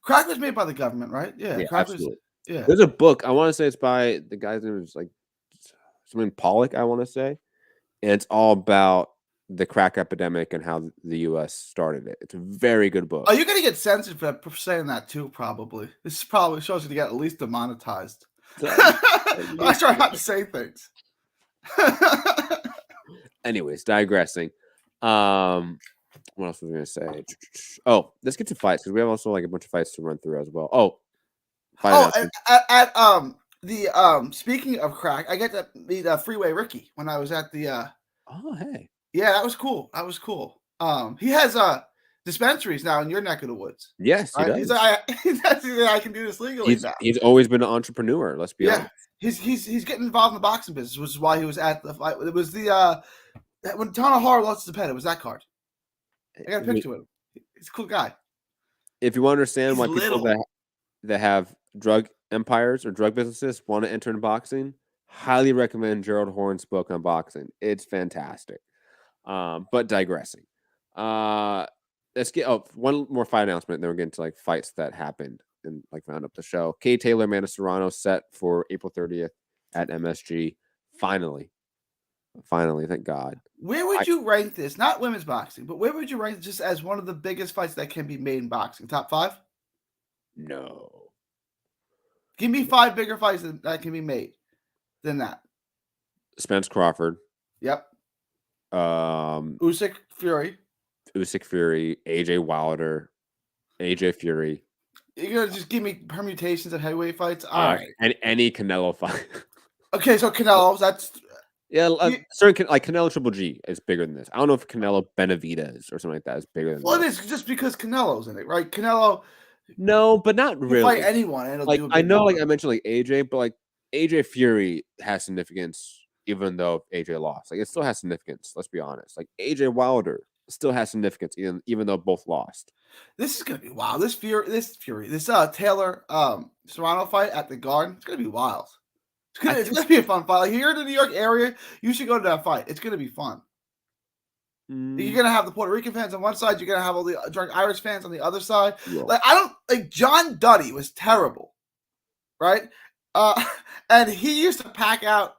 Crack was made by the government, right? Yeah, crack absolutely. Yeah. There's a book. I want to say it's by the guy's name is like something Pollock, I want to say. And it's all about the crack epidemic and how the U.S. started it. It's a very good book. Oh, you're going to get censored for saying that too, probably. This probably shows you to get at least demonetized. I try not to say things. Anyways, digressing. What else was I going to say? Oh, let's get to fights because we have also like a bunch of fights to run through as well. Oh, speaking of crack, I get to meet Freeway Ricky when I was at the. Oh, hey. Yeah, that was cool. He has dispensaries now in your neck of the woods. Yes, he does. He's like, I can do this legally now. He's always been an entrepreneur. Let's be honest. He's getting involved in the boxing business, which is why he was at the fight. It was the when Tanahara lost his pen. It was that card. I got a picture with him. He's a cool guy. If you want to understand why people that have drug empires or drug businesses want to enter in boxing, highly recommend Gerald Horn's book on boxing. It's fantastic. But digressing. Let's get one more fight announcement, then we're getting to like fights that happened and like round up the show. Katie Taylor, Amanda Serrano set for April 30th at MSG. Finally, thank God. Where would you rank this? Not women's boxing, but where would you rank it just as one of the biggest fights that can be made in boxing? Top 5? No. Give me 5 bigger fights that can be made than that. Spence Crawford. Yep. Usyk Fury, AJ Wilder, AJ Fury. You're gonna just give me permutations of heavyweight fights? All right. And any Canelo fight. Okay, so Canelo, that's certain like Canelo Triple G is bigger than this. I don't know if Canelo Benavidez or something like that is bigger than. Well, this. It is just because Canelo's in it, right? Canelo. No, but not really. Fight anyone, and like I know, like I mentioned, like AJ, but like AJ Fury has significance. Even though AJ lost, like it still has significance. Let's be honest. Like AJ Wilder still has significance, even though both lost. This is gonna be wild. This Taylor Serrano fight at the Garden. It's gonna be wild. It's gonna be a fun fight. Like here in the New York area, you should go to that fight. It's gonna be fun. You're gonna have the Puerto Rican fans on one side. You're gonna have all the drunk Irish fans on the other side. Yeah. Like John Duddy was terrible, right? And he used to pack out.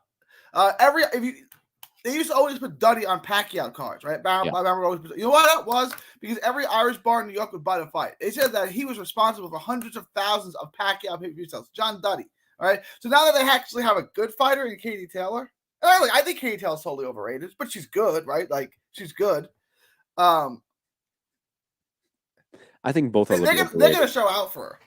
They used to always put Duddy on Pacquiao cards, right? You know what that was? Because every Irish bar in New York would buy the fight. They said that he was responsible for hundreds of thousands of Pacquiao pay-per-view sales. John Duddy, all right? So now that they actually have a good fighter in Katie Taylor, I think Katie Taylor's totally overrated, but she's good, right? Like she's good. I think both are. They're gonna show out for her.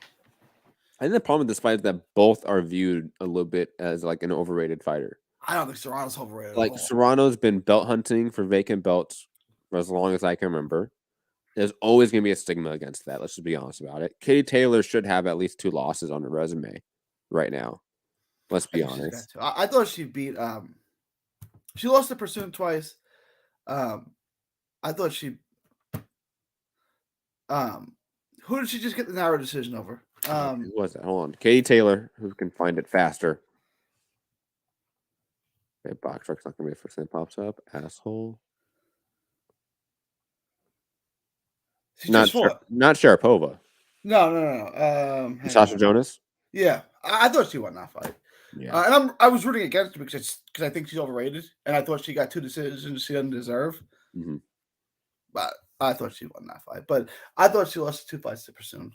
I think the problem with this fight is that both are viewed a little bit as like an overrated fighter. I don't think Serrano's overrated. Like Serrano's been belt hunting for vacant belts for as long as I can remember. There's always going to be a stigma against that. Let's just be honest about it. Katie Taylor should have at least 2 losses on her resume right now. Let's be honest. I thought she beat. She lost to Pursuit twice. I thought she. Who did she just get the narrow decision over? Who was that? Hold on. Katie Taylor, who can find it faster. Okay, box truck's not gonna be the first thing that pops up. Asshole. She just fought. Not Sharapova. No. Hang Sasha on. Jonas. Yeah, I thought she won that fight. Yeah. And I was rooting against her because I think she's overrated, and I thought she got 2 decisions she doesn't deserve. Mm-hmm. But I thought she won that fight. But I thought she lost 2 fights to Pursuit.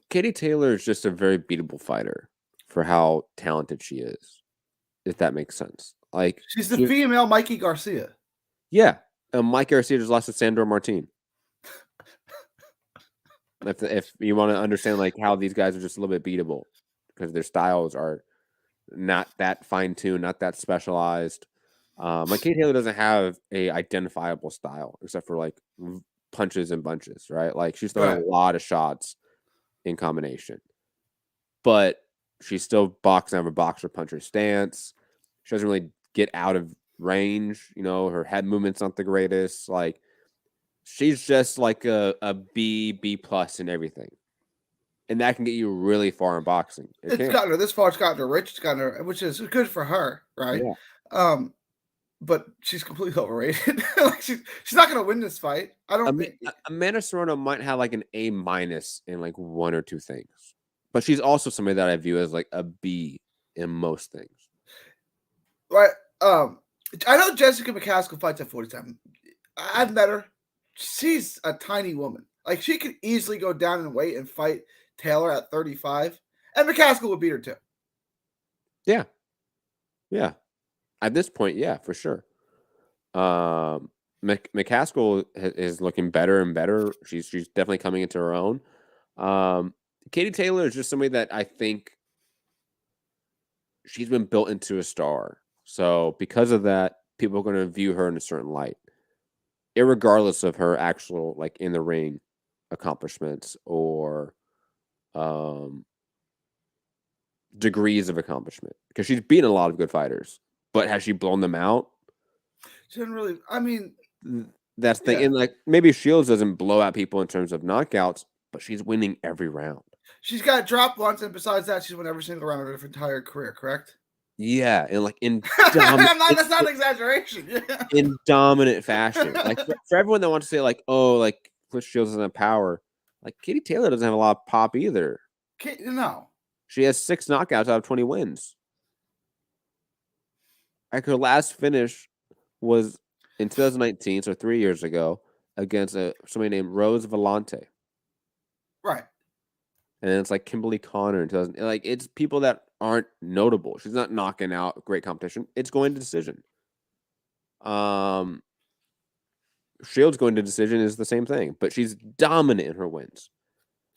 Katie Taylor is just a very beatable fighter for how talented she is, if that makes sense. Like she's the female Mikey Garcia. Yeah, Mike Garcia just lost to Sandor Martin. If you want to understand like how these guys are just a little bit beatable because their styles are not that fine-tuned, not that specialized. Like Katie Taylor doesn't have a identifiable style except for like punches and bunches, right? Like she's throwing a lot of shots in combination, but she's still boxing out of a boxer puncher stance. She doesn't really get out of range. You know, her head movement's not the greatest. Like she's just like a B plus in everything. And that can get you really far in boxing. It's gotten her this far. It's gotten her rich. It's gotten her, which is good for her, right? Yeah. But she's completely overrated. Like she's not going to win this fight. I don't think. Amanda Serrano might have like an A- in like 1 or 2 things, but she's also somebody that I view as like a B in most things. Right. I know Jessica McCaskill fights at 47. I've met her. She's a tiny woman. Like she could easily go down in weight and fight Taylor at 35, and McCaskill would beat her too. Yeah. At this point, yeah, for sure. McCaskill is looking better and better. She's definitely coming into her own. Katie Taylor is just somebody that I think she's been built into a star. So because of that, people are going to view her in a certain light, irregardless of her actual like in the ring accomplishments or degrees of accomplishment. Because she's beaten a lot of good fighters, but has she blown them out? She didn't really. I mean, that's the thing. And like maybe Shields doesn't blow out people in terms of knockouts, but she's winning every round. She's got dropped once, and besides that, she's won every single round of her entire career. Correct? Yeah, and like in that's not an exaggeration. Yeah. In dominant fashion. Like for everyone that wants to say like, oh, like Chris Shields doesn't have power, like Katie Taylor doesn't have a lot of pop either. No, she has 6 knockouts out of 20 wins. Like her last finish was in 2019, so 3 years ago, against somebody named Rose Vellante. Right. And then it's like Kimberly Connor in 2000. Like it's people that aren't notable. She's not knocking out great competition. It's going to decision. Shields going to decision is the same thing, but she's dominant in her wins.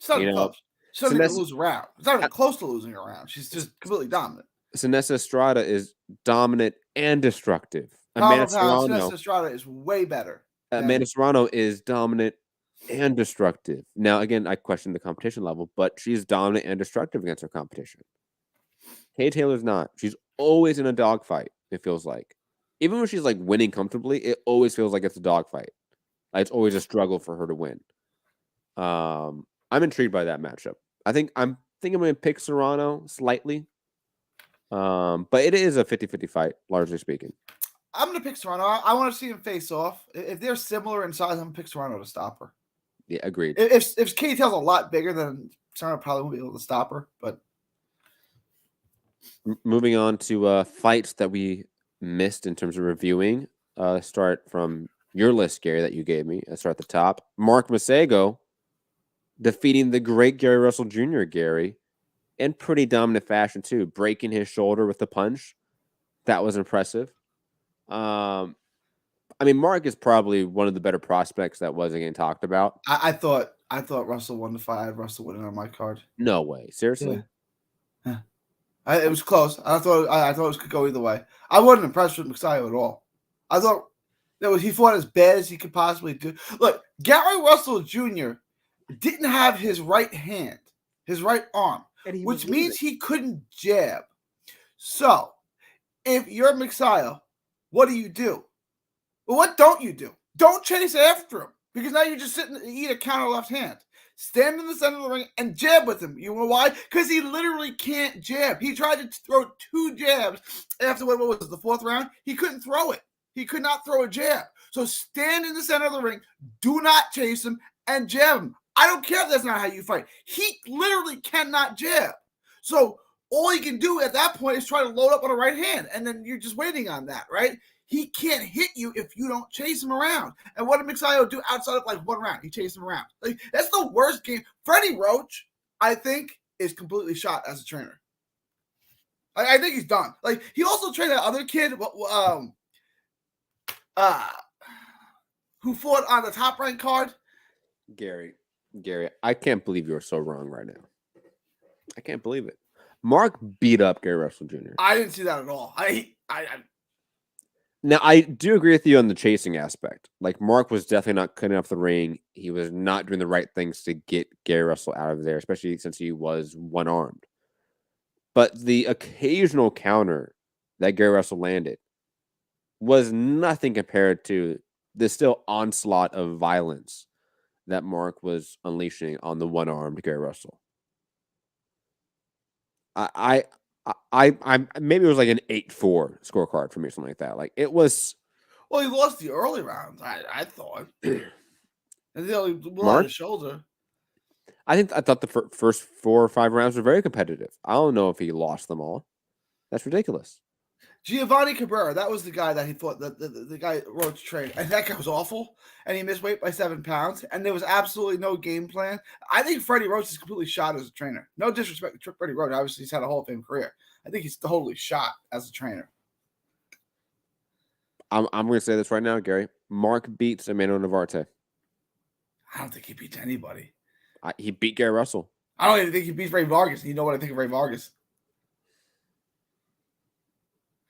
It's not close. She doesn't even lose a round. It's not even close to losing a round. She's just completely dominant. Sinessa Estrada is dominant and destructive. Sinessa Estrada is way better. Amanda Serrano is dominant and destructive. Now, again, I question the competition level, but she's dominant and destructive against her competition. Katie Taylor's not. She's always in a dogfight, it feels like. Even when she's like winning comfortably, it always feels like it's a dogfight. Like, it's always a struggle for her to win. I'm intrigued by that matchup. I think I'm going to pick Serrano slightly. But it is a 50-50 fight, largely speaking. I'm going to pick Serrano. I want to see him face off. If they're similar in size, I'm going to pick Serrano to stop her. Yeah, agreed. If Katie Taylor's a lot bigger, then Serrano probably won't be able to stop her. But moving on to fights that we missed in terms of reviewing. Start from your list, Gary, that you gave me. I start at the top. Mark Masego defeating the great Gary Russell Jr., Gary, in pretty dominant fashion, too. Breaking his shoulder with the punch. That was impressive. I mean, Mark is probably one of the better prospects that wasn't getting talked about. I thought Russell won the fight. I had Russell winning on my card. No way. Seriously? Yeah. It was close. I thought it could go either way. I wasn't impressed with Masayo at all. I thought he fought as bad as he could possibly do. Look, Gary Russell Jr. didn't have his right hand, his right arm, which means he couldn't jab. So, if you're Masayo, what do? Well, what don't you do? Don't chase after him because now you're just sitting and eat a counter left hand. stand in the center of the ring and jab with him. You know why? Because he literally can't jab. He tried to throw 2 jabs after what was it, the 4th round? He couldn't throw it. He could not throw a jab. So stand in the center of the ring, do not chase him, and jab him. I don't care if that's not how you fight. He literally cannot jab. So all he can do at that point is try to load up on a right hand, and then you're just waiting on that, right? He can't hit you if you don't chase him around. And what did Mixayo do outside of like 1 round? He chased him around. Like, that's the worst game. Freddie Roach, I think, is completely shot as a trainer. I think he's done. Like, he also trained that other kid who fought on the Top Rank card. Gary, I can't believe you're so wrong right now. I can't believe it. Mark beat up Gary Russell Jr. I didn't see that at all. Now, I do agree with you on the chasing aspect. Like, Mark was definitely not cutting off the ring. He was not doing the right things to get Gary Russell out of there, especially since he was one-armed. But the occasional counter that Gary Russell landed was nothing compared to the still onslaught of violence that Mark was unleashing on the one-armed Gary Russell. I maybe it was like an 8-4 scorecard for me, something like that. Like, it was. Well, he lost the early rounds, I thought. And then he blew out his shoulder. I thought the first 4 or 5 rounds were very competitive. I don't know if he lost them all. That's ridiculous. Giovanni Cabrera, that was the guy that he thought the guy Roach trained, and that guy was awful. And he missed weight by 7 pounds, and there was absolutely no game plan. I think Freddie Roach is completely shot as a trainer. No disrespect to Freddie Roach, obviously he's had a Hall of Fame career. I think he's totally shot as a trainer. I'm going to say this right now, Gary. Mark beats Emmanuel Navarrete. I don't think he beats anybody. He beat Gary Russell. I don't even think he beats Ray Vargas. You know what I think of Ray Vargas?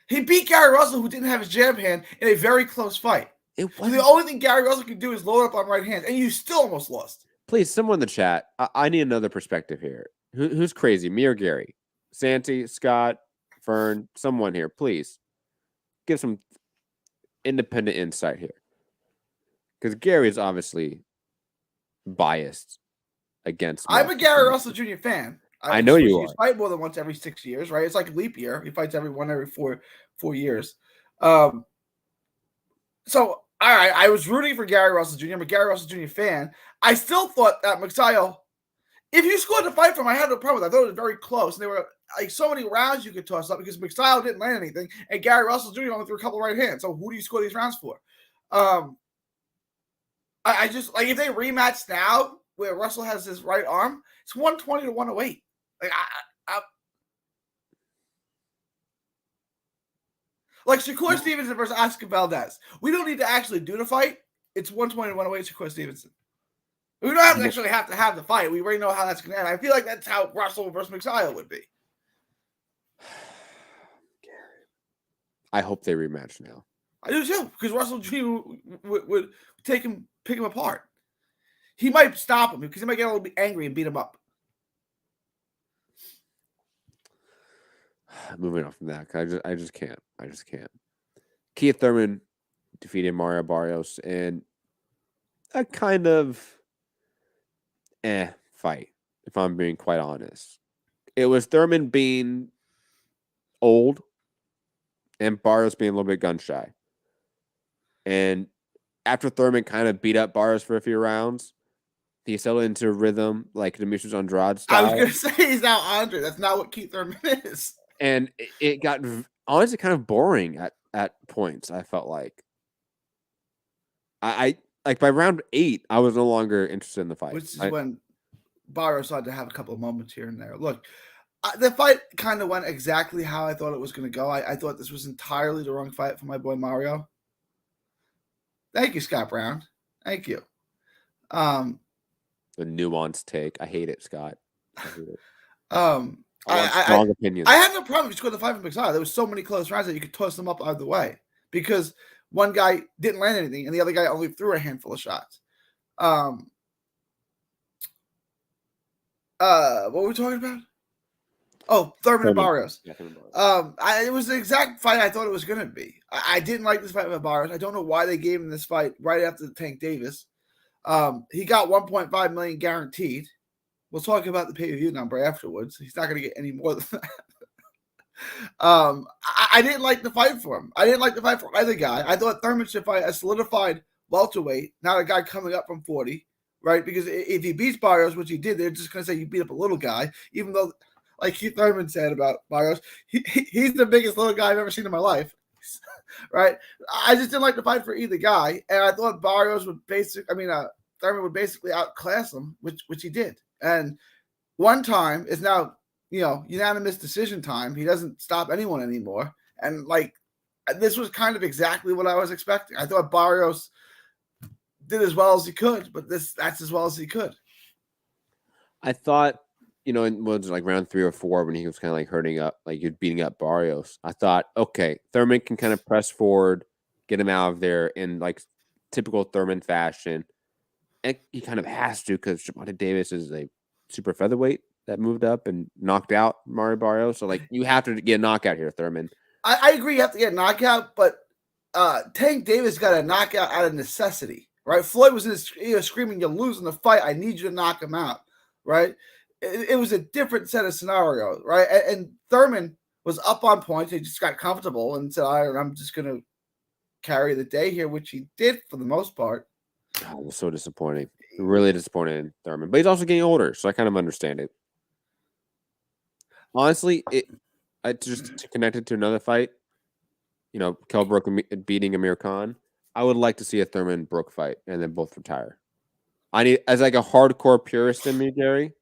He beat Gary Russell, who didn't have his jab hand, in a very close fight. So the only thing Gary Russell could do is load up on right hand, and you still almost lost. Please, someone in the chat. I need another perspective here. Who's crazy, me or Gary? Santi, Scott, Fern, someone here, please. Give some independent insight here. Because Gary is obviously biased against I'm a Gary Russell Jr. fan. I know you are. He fights more than once every 6 years, right? It's like a leap year. He fights every 4 years. So, all right, I was rooting for Gary Russell Jr. I'm a Gary Russell Jr. fan. I still thought that Mixayo, if you scored the fight from him, I had no problem with that. I thought it was very close. And there were like so many rounds you could toss up because Mixayo didn't land anything, and Gary Russell Jr. only threw a couple right hands. So who do you score these rounds for? I just like if they rematch now where Russell has his right arm, it's 120 to 108. Like Shakur Stevenson versus Oscar Valdez. We don't need to actually do the fight. It's 120 to 108 Shakur Stevenson. We don't actually have to have the fight. We already know how that's going to end. I feel like that's how Russell versus Mixayo would be. I hope they rematch now. I do too, because Russell Jr. would pick him apart. He might stop him because he might get a little bit angry and beat him up. Moving on from that, I just can't. Keith Thurman defeated Mario Barrios in a kind of fight, if I'm being quite honest. It was Thurman being old and Barrios being a little bit gun shy. And after Thurman kind of beat up Barrios for a few rounds, he settled into rhythm like Demetrius Andrade style. I was going to say he's now Andre. That's not what Keith Thurman is. And it got honestly kind of boring at points, I felt like. I like by round 8, I was no longer interested in the fight. Which is when Barrios had to have a couple of moments here and there. Look, the fight kind of went exactly how I thought it was going to go. I thought this was entirely the wrong fight for my boy Mario. Thank you, Scott Brown. Thank you. The nuanced take. I hate it, Scott. I hate it. Strong opinions. I had no problem if you scored the fight from Mixayo. There was so many close rounds that you could toss them up either way because one guy didn't land anything and the other guy only threw a handful of shots. What were we talking about? Oh, Thurman and Barrios. Yeah, it was the exact fight I thought it was going to be. I didn't like this fight with Barrios. I don't know why they gave him this fight right after Tank Davis. He got 1.5 million guaranteed. We'll talk about the pay-per-view number afterwards. He's not going to get any more than that. I didn't like the fight for him. I didn't like the fight for either guy. I thought Thurman should fight a solidified welterweight, not a guy coming up from 40, right? Because if he beats Barrios, which he did, they're just going to say you beat up a little guy, even though, like Keith Thurman said about Barrios, he's the biggest little guy I've ever seen in my life, right? I just didn't like the fight for either guy, and I thought Barrios would Thurman would basically outclass him, which he did. And one time is now, unanimous decision time. He doesn't stop anyone anymore. And this was kind of exactly what I was expecting. I thought Barrios did as well as he could, but that's as well as he could. I thought, in was like round 3 or 4 when he was kind of like hurting up, like you're beating up Barrios. I thought, okay, Thurman can kind of press forward, get him out of there in like typical Thurman fashion. And he kind of has to because Gervonta Davis is a super featherweight that moved up and knocked out Mario Barrios. So, you have to get a knockout here, Thurman. I agree you have to get a knockout, but Tank Davis got a knockout out of necessity, right? Floyd was in his ear screaming, you're losing the fight. I need you to knock him out, right? It was a different set of scenarios, right? And Thurman was up on points. He just got comfortable and said, I'm just going to carry the day here, which he did for the most part. Oh, it was so disappointing. Really disappointed in Thurman. But he's also getting older, so I kind of understand it. Honestly, I just connected to another fight. Kell Brook beating Amir Khan. I would like to see a Thurman Brook fight and then both retire. I need, as like a hardcore purist in me, Gary,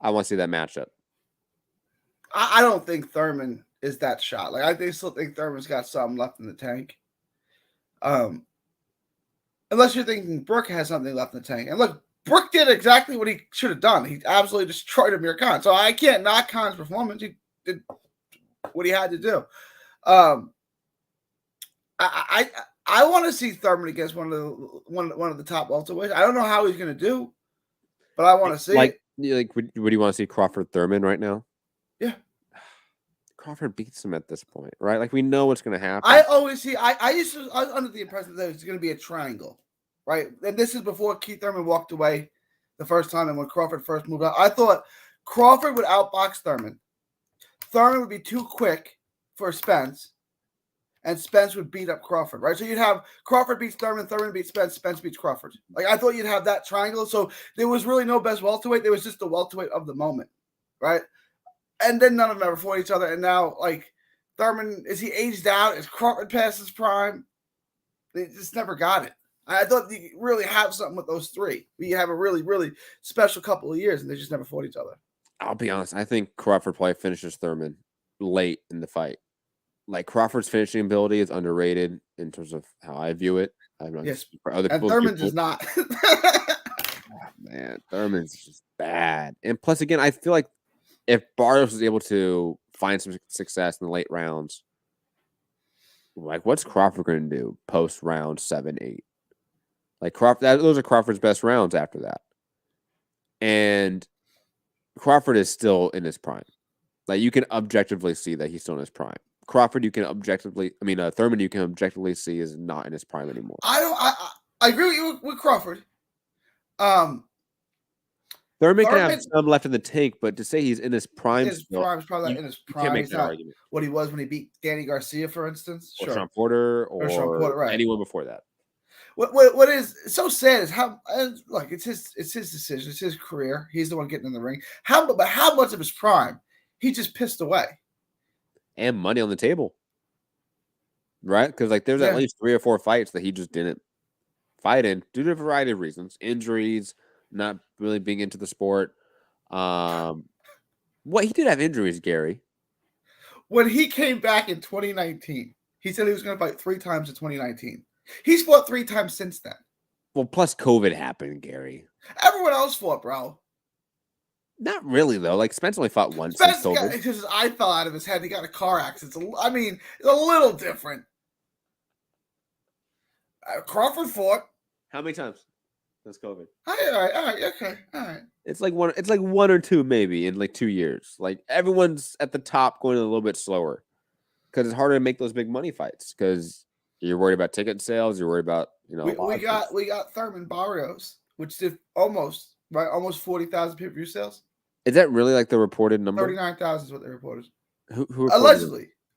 I want to see that matchup. I don't think Thurman is that shot. I still think Thurman's got something left in the tank. Unless you're thinking Brook has something left in the tank. And look, Brook did exactly what he should have done. He absolutely destroyed Amir Khan. So I can't knock Khan's performance. He did what he had to do. I want to see Thurman against one of the top welterweights. I don't know how he's going to do, but I want to see. Would you want to see Crawford Thurman right now? Yeah. Crawford beats him at this point, right? We know what's going to happen. I always see. I was under the impression that it's going to be a triangle, right? And this is before Keith Thurman walked away the first time, and when Crawford first moved out, I thought Crawford would outbox Thurman. Thurman would be too quick for Spence, and Spence would beat up Crawford, right? So you'd have Crawford beats Thurman, Thurman beats Spence, Spence beats Crawford. I thought you'd have that triangle. So there was really no best welterweight. There was just the welterweight of the moment, right? And then none of them ever fought each other. And now, Thurman, is he aged out? Is Crawford past his prime? They just never got it. I thought you really have something with those three. You have a really, really special couple of years, and they just never fought each other. I'll be honest. I think Crawford probably finishes Thurman late in the fight. Crawford's finishing ability is underrated in terms of how I view it. Yes, for other people, Thurman's is not. Man, Thurman's just bad. And plus, again, I feel like if Barrios is able to find some success in the late rounds, what's Crawford going to do post round 7, 8? Those are Crawford's best rounds after that. And Crawford is still in his prime. You can objectively see that he's still in his prime. Crawford, Thurman, you can objectively see is not in his prime anymore. I agree with you with Crawford. Thurman can have some left in the tank, but to say he's in his prime, in his prime, you can't make that argument. What he was when he beat Danny Garcia, for instance, or Sean Porter, or right. anyone before that. What is so sad is how look, it's his decision, it's his career. He's the one getting in the ring. How much of his prime he just pissed away, and money on the table, right? Because there's at least 3 or 4 fights that he just didn't fight in due to a variety of reasons, injuries, not really being into the sport. He did have injuries, Gary. When he came back in 2019, he said he was going to fight 3 times in 2019. He's fought 3 times since then. Well, plus COVID happened, Gary. Everyone else fought, bro. Not really, though. Spence only fought once. Spence because his eye fell out of his head. He got a car accident. It's a little different. Crawford fought. How many times since COVID? All right, okay, all right. It's like 1 or 2 maybe in 2 years. Everyone's at the top going a little bit slower because it's harder to make those big money fights because You're worried about ticket sales. You're worried about we got Thurman-Barrios, which did almost 40,000 pay-per-view sales. Is that really like the reported number? 39,000 is what they reported. Who reported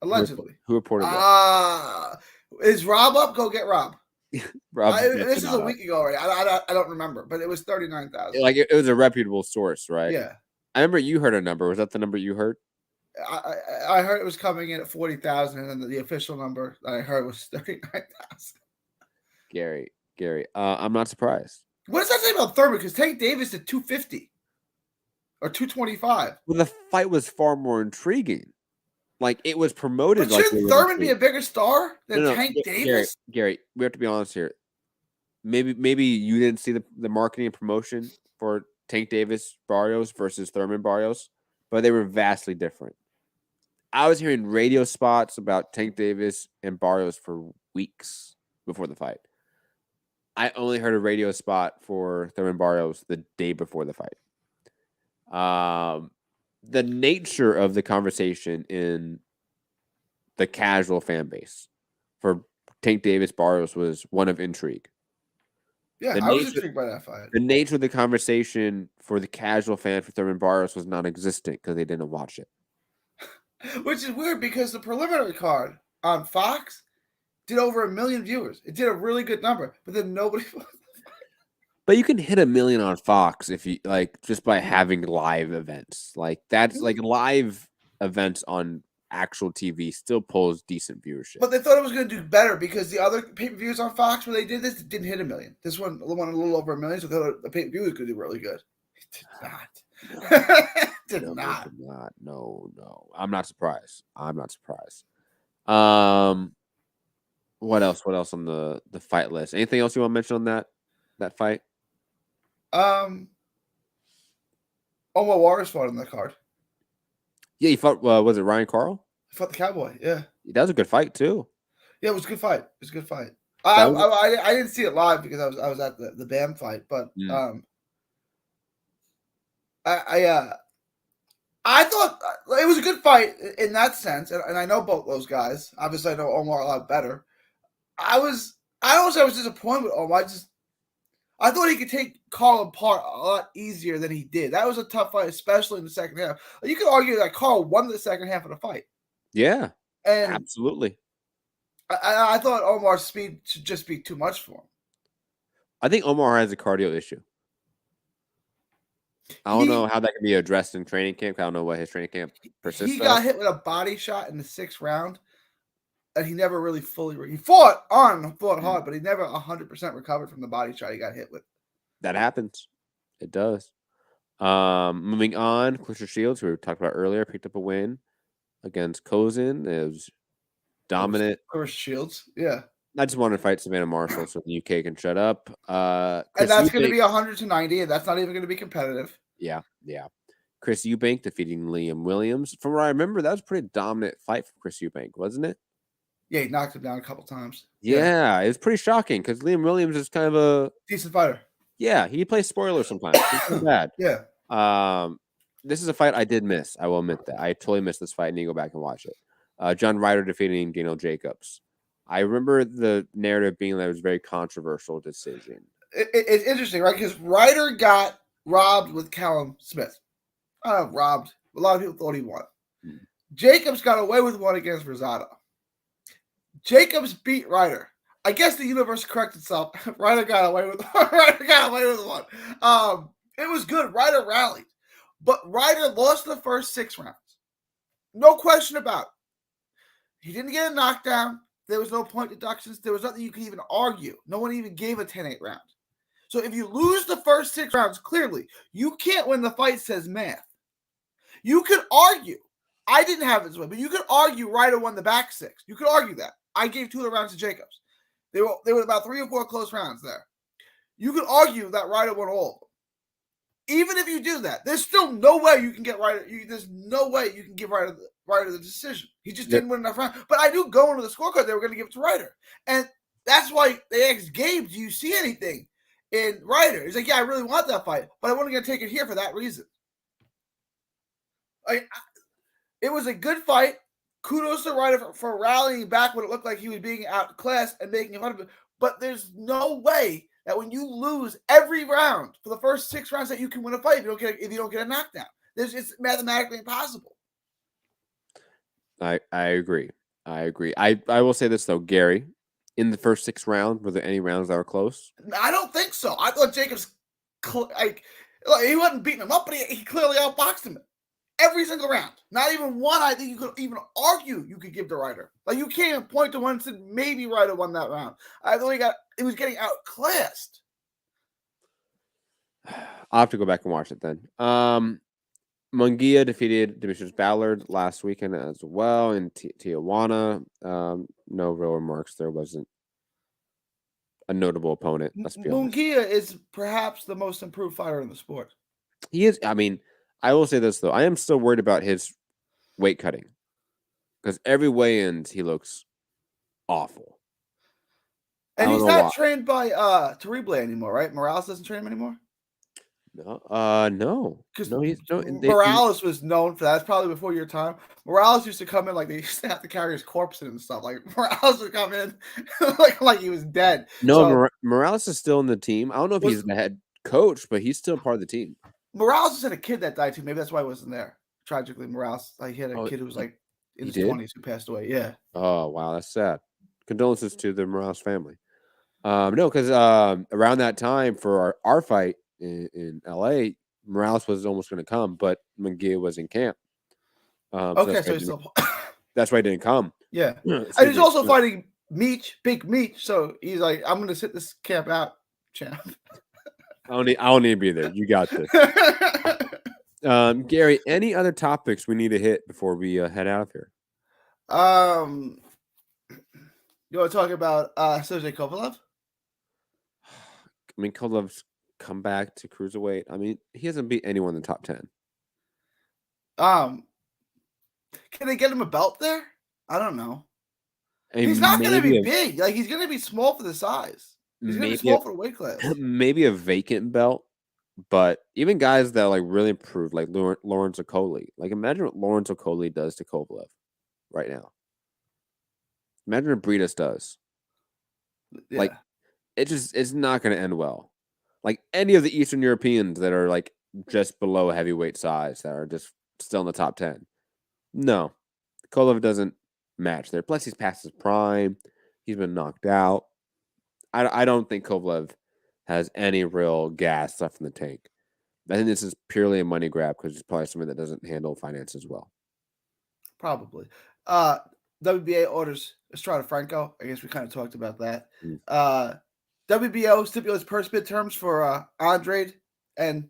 allegedly? Who reported that? Is Rob up? Go get Rob. This is a week ago, right? I don't remember, but it was 39,000. Like it was a reputable source, right? Yeah. I remember you heard a number. Was that the number you heard? I heard it was coming in at 40,000, and then the official number that I heard was 39,000. Gary, I'm not surprised. What does that say about Thurman? Because Tank Davis did 250 or 225. Well, the fight was far more intriguing. Like it was promoted. But shouldn't Thurman be a bigger star than Tank Davis? Gary, we have to be honest here. Maybe you didn't see the marketing and promotion for Tank Davis Barrios versus Thurman-Barrios, but they were vastly different. I was hearing radio spots about Tank Davis and Barrios for weeks before the fight. I only heard a radio spot for Thurman-Barrios the day before the fight. The nature of the conversation in the casual fan base for Tank Davis Barrios was one of intrigue. Yeah, I was intrigued by that fight. The nature of the conversation for the casual fan for Thurman-Barrios was non-existent because they didn't watch it. Which is weird because the preliminary card on Fox did over 1 million viewers. It did a really good number, but then nobody. But you can hit 1 million on Fox if you just by having live events. Like that's like live events on actual TV still pulls decent viewership. But they thought it was going to do better because the other pay-per-views on Fox where they did this didn't hit 1 million. This one a little over 1 million, so they thought the pay-per-view was going to do really good. It did not. No. I'm not surprised. What else on the fight list? Anything else you want to mention on that fight? Omar Juarez fought on the card. Yeah, he fought. Was it Ryan Carl? He fought the Cowboy. Yeah, that was a good fight too. Yeah, it was a good fight. I didn't see it live because I was at the BAM fight, but I thought it was a good fight in that sense, and I know both those guys. Obviously, I know Omar a lot better. I don't say I was disappointed with Omar. I thought he could take Carl apart a lot easier than he did. That was a tough fight, especially in the second half. You could argue that Carl won the second half of the fight. Yeah, and absolutely. I thought Omar's speed should just be too much for him. I think Omar has a cardio issue. I don't know how that can be addressed in training camp. I don't know what his training camp persists. He got hit with a body shot in the 6th round, and he never really fully. He fought hard, but he never 100% recovered from the body shot he got hit with. That happens. It does. Moving on, Claressa Shields, who we talked about earlier, picked up a win against Kozin. It was dominant. Claressa Shields, yeah. I just wanted to fight Savannah Marshall so the UK can shut up. And that's going to be 100-90, and that's not even going to be competitive. Yeah. Chris Eubank defeating Liam Williams. From what I remember, that was a pretty dominant fight for Chris Eubank, wasn't it? Yeah, he knocked him down a couple times. Yeah, it was pretty shocking because Liam Williams is kind of a decent fighter. Yeah, he plays spoilers sometimes. It's not bad. Yeah. This is a fight I did miss. I will admit that. I totally missed this fight and need to go back and watch it. John Ryder defeating Daniel Jacobs. I remember the narrative being that it was a very controversial decision. It's interesting, right? Because Ryder got robbed with Callum Smith. Robbed. A lot of people thought he won. Jacobs got away with one against Rosado. Jacobs beat Ryder. I guess the universe corrected itself. Ryder got away with one. It was good. Ryder rallied. But Ryder lost the first 6 rounds. No question about it. He didn't get a knockdown. There was no point deductions. There was nothing you could even argue. No one even gave a 10-8 round. So if you lose the first 6 rounds, clearly, you can't win the fight, says math. You could argue. I didn't have it this way, but you could argue Ryder won the back 6. You could argue that. I gave 2 of the rounds to Jacobs. There were about 3 or 4 close rounds there. You could argue that Ryder won all of them. Even if you do that, there's still no way you can get Ryder. There's no way you can give Ryder the decision. He just didn't win enough rounds. But I do go into the scorecard. They were going to give it to Ryder. And that's why they asked Gabe, do you see anything in Ryder? He's like, yeah, I really want that fight, but I wasn't going to take it here for that reason. It was a good fight. kudos to Ryder for rallying back when it looked like he was being outclassed and making fun of it. But there's no way that when you lose every round for the first 6 rounds that you can win a fight if you don't get a knockdown. It's mathematically impossible. I agree. I will say this though, Gary. In the first 6 rounds, were there any rounds that were close? I don't think so. I thought Jacobs, he wasn't beating him up, but he clearly outboxed him every single round. Not even one I think you could even argue you could give to Ryder. Like, you can't even point to one and say maybe Ryder won that round. I thought he was getting outclassed. I'll have to go back and watch it then. Munguia defeated Demetrius Ballard last weekend as well in Tijuana. No real remarks. There wasn't a notable opponent. Let's be honest. Munguia is perhaps the most improved fighter in the sport. He is. I mean, I will say this though. I am still worried about his weight cutting because every weigh-in he looks awful. And he's not trained by Terrible anymore, right? Morales doesn't train him anymore. No. Because no, Morales was known for that. That's probably before your time. Morales used to come in like they used to have to carry his corpse in and stuff. Like Morales would come in like he was dead. No, Morales is still in the team. I don't know if he's the head coach, but he's still part of the team. Morales just had a kid that died too. Maybe that's why he wasn't there. Tragically, Morales he had a kid who was like in his 20s who passed away. Yeah. Oh wow, that's sad. Condolences to the Morales family. No, because around that time for our fight in LA, Morales was almost going to come, but Munguia was in camp. Okay, so that's why he didn't come. Yeah, and he's also fighting Big Meech. So he's like, I'm going to sit this camp out, champ. I don't need to be there. You got this. Gary, any other topics we need to hit before we head out of here? You want to talk about Sergey Kovalev? I mean, Kovalev's come back to cruiserweight. I mean, he hasn't beat anyone in the top 10. Can they get him a belt there? I don't know. He's not going to be big. Like, he's going to be small for the size. He's going to be small for the weight class. Maybe a vacant belt, but even guys that like really improved, like Lawrence Okoli. Like, imagine what Lawrence Okoli does to Kovalev right now. Imagine what Bridas does. Yeah. Like, it's not going to end well. Like any of the Eastern Europeans that are like just below heavyweight size that are just still in the top 10. No, Kovalev doesn't match there. Plus, he's past his prime. He's been knocked out. I don't think Kovalev has any real gas left in the tank. I think this is purely a money grab because he's probably somebody that doesn't handle finances well. Probably. WBA orders Estrada Franco. I guess we kind of talked about that. WBO stipulates purse bid terms for Andrade and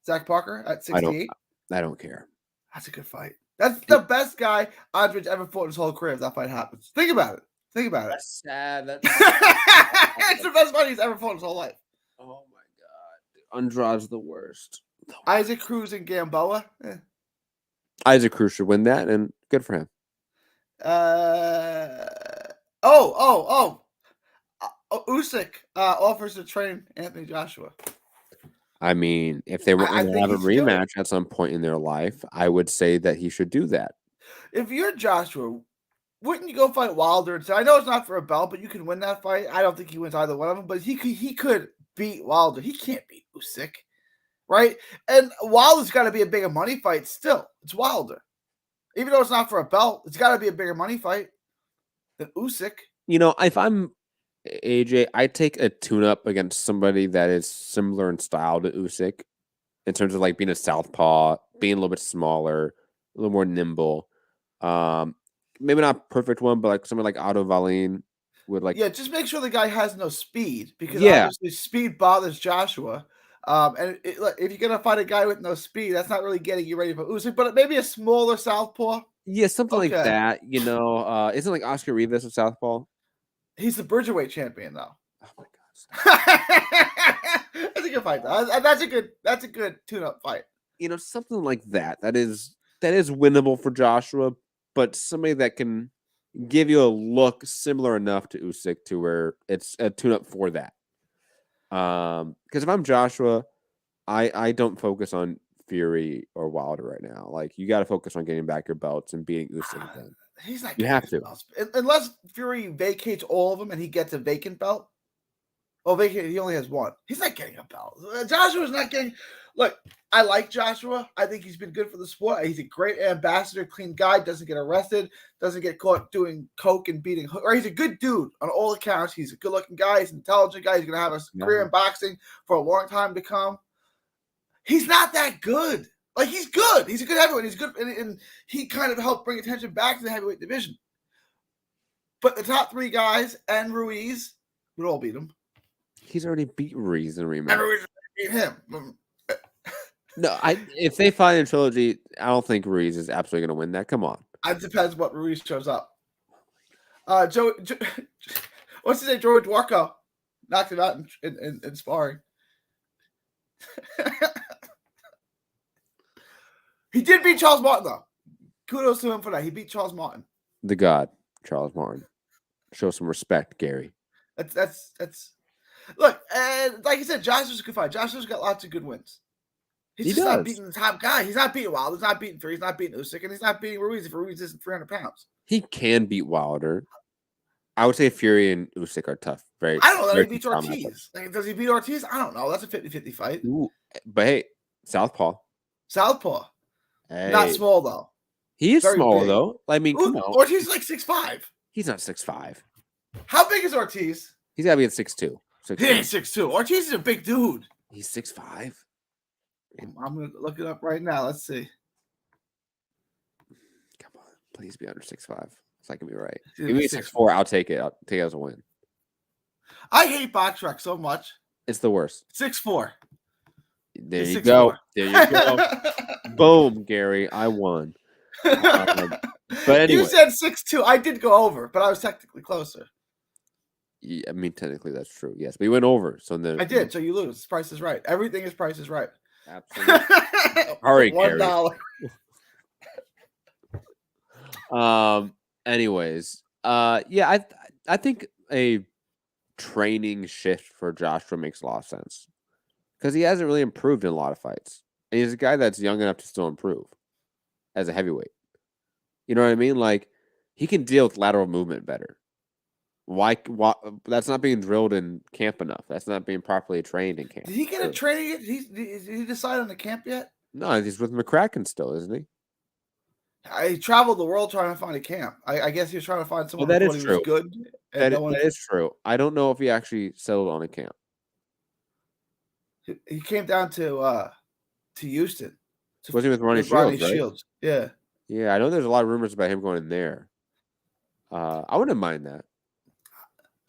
Zach Parker at 68. I don't care. That's a good fight. That's the best guy Andrade's ever fought in his whole career if that fight happens. Think about it. That's sad. It's the best fight he's ever fought in his whole life. Oh my God. Andrade's the worst. Isaac Cruz and Gamboa. Isaac Cruz should win that, and good for him. Usyk offers to train Anthony Joshua. I mean, if they were going to have a rematch at some point in their life, I would say that he should do that. If you're Joshua, wouldn't you go fight Wilder? I know it's not for a belt, but you can win that fight. I don't think he wins either one of them, but he could beat Wilder. He can't beat Usyk, right? And Wilder's got to be a bigger money fight still. It's Wilder. Even though it's not for a belt, it's got to be a bigger money fight than Usyk. You know, if I'm AJ, I take a tune-up against somebody that is similar in style to Usyk in terms of like being a southpaw, being a little bit smaller, a little more nimble. Maybe not perfect one, but like someone like Otto Wallin would like. Yeah, just make sure the guy has no speed because obviously speed bothers Joshua. And if you're gonna fight a guy with no speed, that's not really getting you ready for Usyk. But maybe a smaller southpaw. Yeah, something like that. You know, isn't like Oscar Rivas a southpaw? He's the Bridgerweight champion, though. Oh my God! That's a good fight, though. That's a good tune-up fight. You know, something like that. That is winnable for Joshua, but somebody that can give you a look similar enough to Usyk to where it's a tune-up for that. Because if I'm Joshua, I don't focus on Fury or Wilder right now. Like, you got to focus on getting back your belts and beating Usyk then. He's not. You have to, unless Fury vacates all of them and he gets a vacant belt. Oh, vacant. He only has one. He's not getting a belt. Joshua's not getting. Look, I like Joshua. I think he's been good for the sport. He's a great ambassador, clean guy. Doesn't get arrested. Doesn't get caught doing coke and beating. Or he's a good dude on all accounts. He's a good-looking guy. He's an intelligent guy. He's going to have a career in boxing for a long time to come. He's not that good. Like, he's good. He's a good heavyweight. He's good, and he kind of helped bring attention back to the heavyweight division. But the top three guys and Ruiz would all beat him. He's already beat Ruiz in a rematch. And Ruiz beat him. No, if they fight in trilogy, I don't think Ruiz is absolutely going to win that. Come on. It depends what Ruiz shows up. What's his name? George Warko knocked him out in sparring. He did beat Charles Martin, though. Kudos to him for that. He beat Charles Martin. The God, Charles Martin. Show some respect, Gary. That's look, and like I said, Joshua's a good fight. Joshua's got lots of good wins. He's just not beating the top guy. He's not beating Wilder. He's not beating Fury. He's not beating Usyk, and he's not beating Ruiz if Ruiz isn't 300 pounds. He can beat Wilder. I would say Fury and Usyk are tough. I don't know that he beats Ortiz. Like, does he beat Ortiz? I don't know. That's a 50-50 fight. Ooh, but hey, Southpaw. Hey. Not small, though. He is very small, big. Though. I mean, come on. Ortiz is like 6'5". He's not 6'5". How big is Ortiz? He's got to be at 6'2". He ain't 6'2". Ortiz is a big dude. He's 6'5". I'm going to look it up right now. Let's see. Come on. Please be under 6'5". So I can be right. Give me 6'4". I'll take it. I'll take it as a win. I hate BoxRec so much. It's the worst. 6'4". There you go. There you go. Boom, Gary. I won. But anyway. You said 6'2". I did go over, but I was technically closer. Yeah, I mean, technically that's true. Yes, but you went over. So then I did. So you lose. Price is right. Everything is Price is Right. Absolutely. Hurry, $1. Anyways, yeah, I think a training shift for Joshua makes a lot of sense because he hasn't really improved in a lot of fights, and he's a guy that's young enough to still improve as a heavyweight. You know what I mean? Like he can deal with lateral movement better. Why? That's not being drilled in camp enough. That's not being properly trained in camp. Did he get a training yet? Did he decide on the camp yet? No, he's with McCracken still, isn't he? He traveled the world trying to find a camp. I guess he was trying to find someone who was good. That is true. I don't know if he actually settled on a camp. He came down to Houston. Was he with Ronnie Shields? Right? Yeah. Yeah, I know there's a lot of rumors about him going in there. I wouldn't mind that.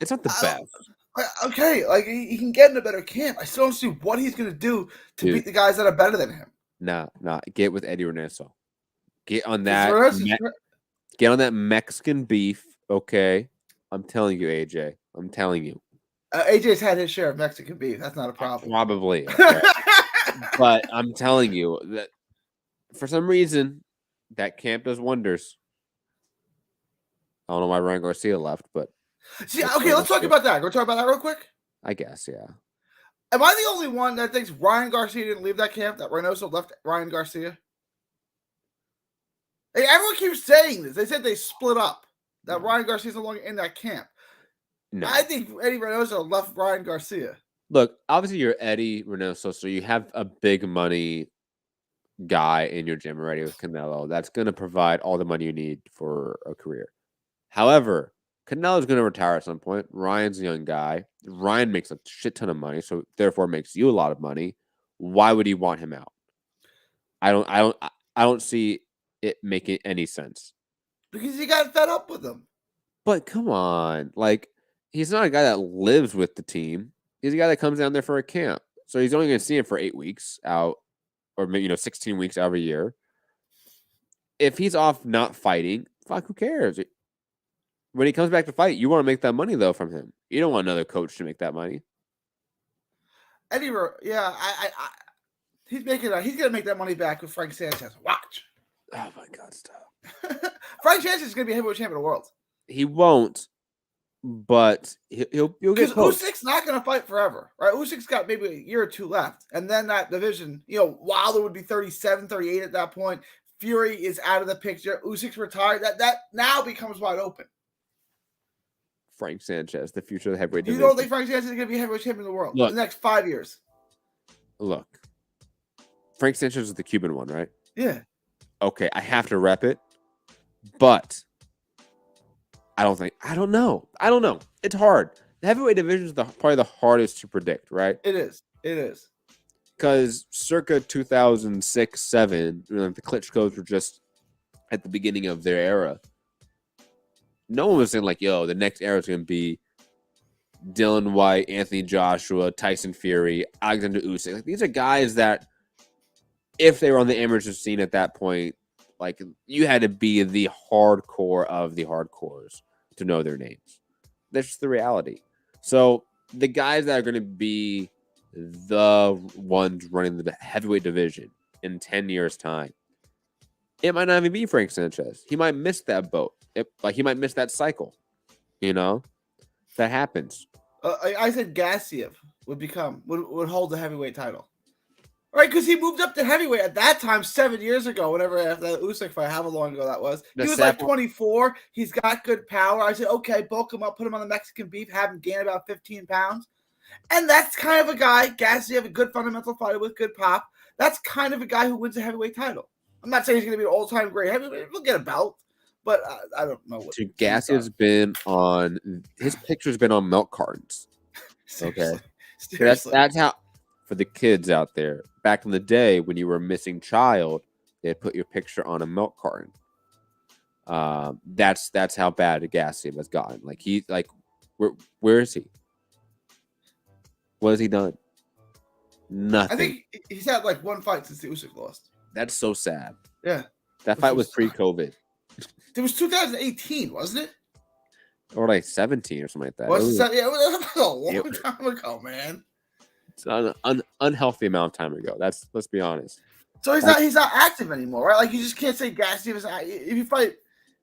It's not the best. Okay, like he can get in a better camp. I still don't see what he's going to do to beat the guys that are better than him. Nah. Get with Eddie Reynoso. Get on that. Get on that Mexican beef, okay? I'm telling you, AJ. I'm telling you. AJ's had his share of Mexican beef. That's not a problem. Probably. Okay. But I'm telling you that for some reason, that camp does wonders. I don't know why Ryan Garcia left, but. See, okay, let's talk about that. Can we talk about that real quick? I guess, yeah. Am I the only one that thinks Ryan Garcia didn't leave that camp, that Reynoso left Ryan Garcia? Hey, everyone keeps saying this. They said they split up, that Ryan Garcia's no longer in that camp. No. I think Eddie Reynoso left Ryan Garcia. Look, obviously you're Eddie Reynoso, so you have a big money guy in your gym already with Canelo. That's going to provide all the money you need for a career. However, Canelo's going to retire at some point. Ryan's a young guy. Ryan makes a shit ton of money, so therefore makes you a lot of money. Why would he want him out? I don't see it making any sense. Because he got fed up with him. But come on, like he's not a guy that lives with the team. He's a guy that comes down there for a camp, so he's only going to see him for 8 weeks out, or 16 weeks out of a year. If he's off not fighting, fuck, who cares? When he comes back to fight, you want to make that money, though, from him. You don't want another coach to make that money. Eddie, yeah, he's going to make that money back with Frank Sanchez. Watch. Oh, my God, stop. Frank Sanchez is going to be a heavyweight champion of the world. He won't, but he'll get close. Usyk's not going to fight forever, right? Usyk's got maybe a year or two left. And then that division, Wilder would be 37, 38 at that point. Fury is out of the picture. Usyk's retired. That now becomes wide open. Frank Sanchez, the future of the heavyweight You division. don't think Frank Sanchez is going to be heavyweight champion in the world in the next 5 years? Look, Frank Sanchez is the Cuban one, right? Yeah. Okay, I have to rep it, but I don't know. It's hard. The heavyweight division is probably the hardest to predict, right? It is. Because circa 2006-07, the Klitschko's were just at the beginning of their era. No one was saying like, yo, the next era is going to be Dylan White, Anthony Joshua, Tyson Fury, Alexander Usyk. Like, these are guys that, if they were on the amateur scene at that point, like, you had to be the hardcore of the hardcores to know their names. That's just the reality. So the guys that are going to be the ones running the heavyweight division in 10 years' time, it might not even be Frank Sanchez. He might miss that boat. He might miss that cycle. That happens. I said Gassiev would hold the heavyweight title, right? Because he moved up to heavyweight at that time 7 years ago. Whenever after that Usyk fight, however long ago that was, he was like 24. He's got good power. I said, okay, bulk him up, put him on the Mexican beef, have him gain about 15 pounds, and that's kind of a guy. Gassiev, a good fundamental fighter with good pop. That's kind of a guy who wins a heavyweight title. I'm not saying he's going to be an all-time great heavyweight. He'll get a belt. But I don't know what. Gassiev's been on. His picture's been on milk cartons. Okay, Seriously. That's how. For the kids out there, back in the day when you were a missing child, they'd put your picture on a milk carton. That's how bad Gassiev has gotten. Where is he? What has he done? Nothing. I think he's had like one fight since the Usyk lost. That's so sad. Yeah, that fight was pre-COVID. It was 2018, wasn't it? Or like 17 or something like that. It was a long time ago, man. It's an unhealthy amount of time ago. Let's be honest. So he's not active anymore, right? Like, you just can't say Gassiev is active. If you fight,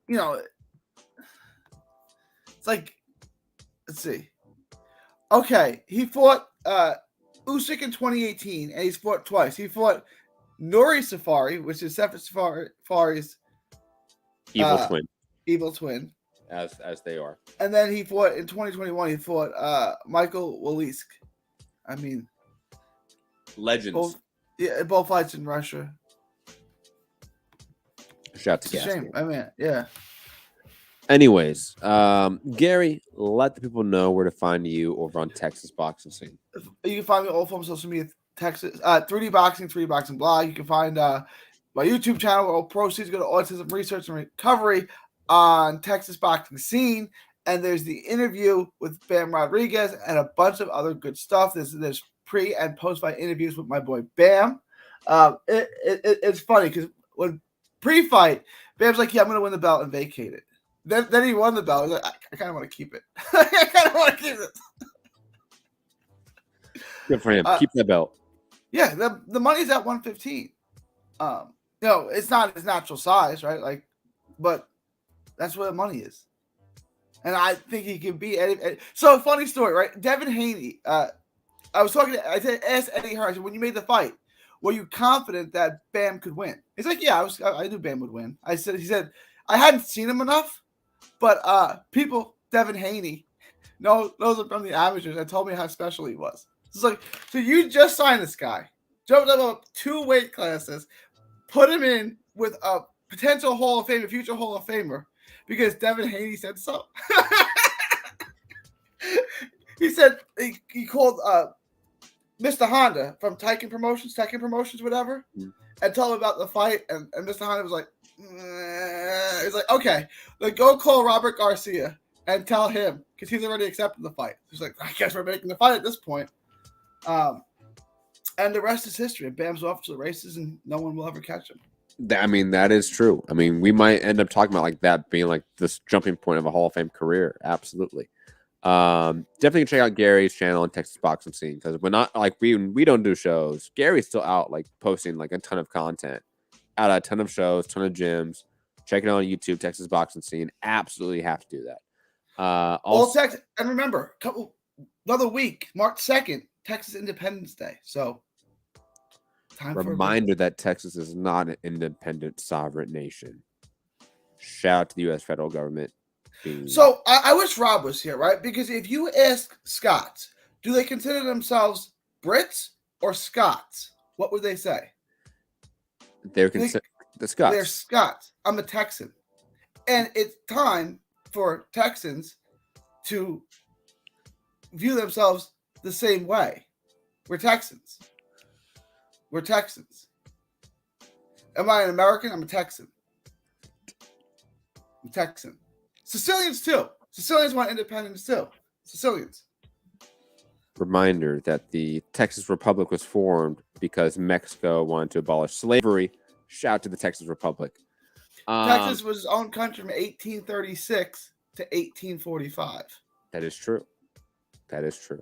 it's like, let's see. Okay, he fought Usyk in 2018, and he's fought twice. He fought Nuri Safari, which is Sefer Safari's evil twin, as they are. And then he fought in 2021. He fought Michael Walisk. I mean, legends. Both fights in Russia. Shout out to Gassiev. Shame. I mean, yeah. Anyways, Gary, let the people know where to find you over on Texas Boxing Scene. You can find me all from social media. Texas 3D Boxing, 3D Boxing Blog. You can find my YouTube channel where all proceeds go to autism research and recovery on Texas Boxing Scene. And there's the interview with Bam Rodriguez and a bunch of other good stuff. There's pre and post fight interviews with my boy Bam. It's funny because when pre-fight, Bam's like, "Yeah, I'm gonna win the belt and vacate it." Then he won the belt. He's like, I kind of want to keep it. I kind of want to keep it. Good for him. Keep that belt. Yeah, the money's at 115. It's not his natural size, right? Like, but that's where the money is. And I think he can be Eddie. So, funny story, right? Devin Haney. I asked Eddie Hearns, when you made the fight, were you confident that Bam could win? He's like, yeah, I knew Bam would win. He said, I hadn't seen him enough, but Devin Haney knows him from the amateurs and told me how special he was. It's like, so you just signed this guy, jumped up 2 weight classes, put him in with a potential Hall of Famer, future Hall of Famer, because Devin Haney said so. He said he called Mr. Honda from Tekken Promotions, whatever, and told him about the fight, and Mr. Honda was like, he's like, okay, then go call Robert Garcia and tell him, because he's already accepted the fight. He's like, I guess we're making the fight at this point. And the rest is history. Bam's off to the races, and no one will ever catch him. I mean, that is true. I mean, we might end up talking about like that being like this jumping point of a Hall of Fame career. Absolutely. Definitely check out Gary's channel on Texas Boxing Scene, because we're not like we don't do shows. Gary's still out like posting like a ton of content, out a ton of shows, ton of gyms. Check it out on YouTube, Texas Boxing Scene. Absolutely have to do that. All Texas, and remember, another week, March 2nd, Texas Independence Day. So Reminder that Texas is not an independent sovereign nation. Shout out to the U.S. federal government. So I wish Rob was here, right? Because if you ask Scots, do they consider themselves Brits or Scots? What would they say? They're the Scots. They're Scots. I'm a Texan. And it's time for Texans to view themselves the same way. We're Texans. We're Texans. Am I an American? I'm a Texan. I'm Texan. Sicilians too. Sicilians want independence too. Sicilians. Reminder that the Texas Republic was formed because Mexico wanted to abolish slavery. Shout out to the Texas Republic. Texas was its own country from 1836 to 1845. That is true. That is true.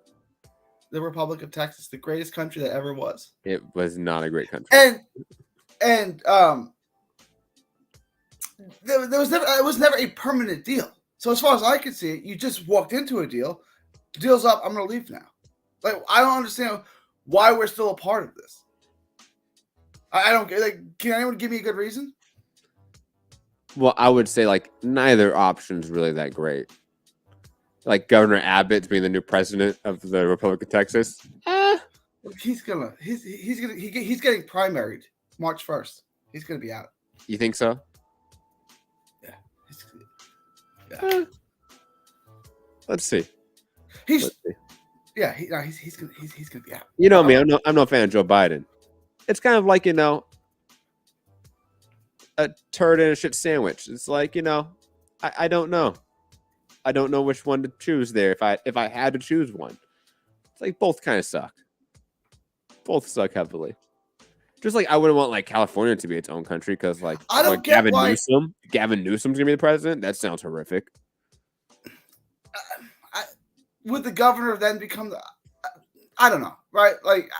The Republic of Texas, the greatest country that ever was. It was not a great country. And there was never, it was never a permanent deal. So as far as I could see it, you just walked into a deal. The deal's up. I'm going to leave now. Like, I don't understand why we're still a part of this. I don't get. Like, can anyone give me a good reason? Well, I would say like neither option's really that great. Like Governor Abbott being the new president of the Republic of Texas. He's getting primaried March 1st. He's gonna be out. You think so? Yeah. Let's see. He's gonna be out. You know me, I'm no fan of Joe Biden. It's kind of like, a turd in a shit sandwich. It's like, I don't know. I don't know which one to choose there. If I had to choose one, it's like both kind of suck. Both suck heavily. Just like I wouldn't want like California to be its own country because like I don't get Gavin Newsom's gonna be the president. That sounds horrific. Would the governor then become I don't know, right? Like,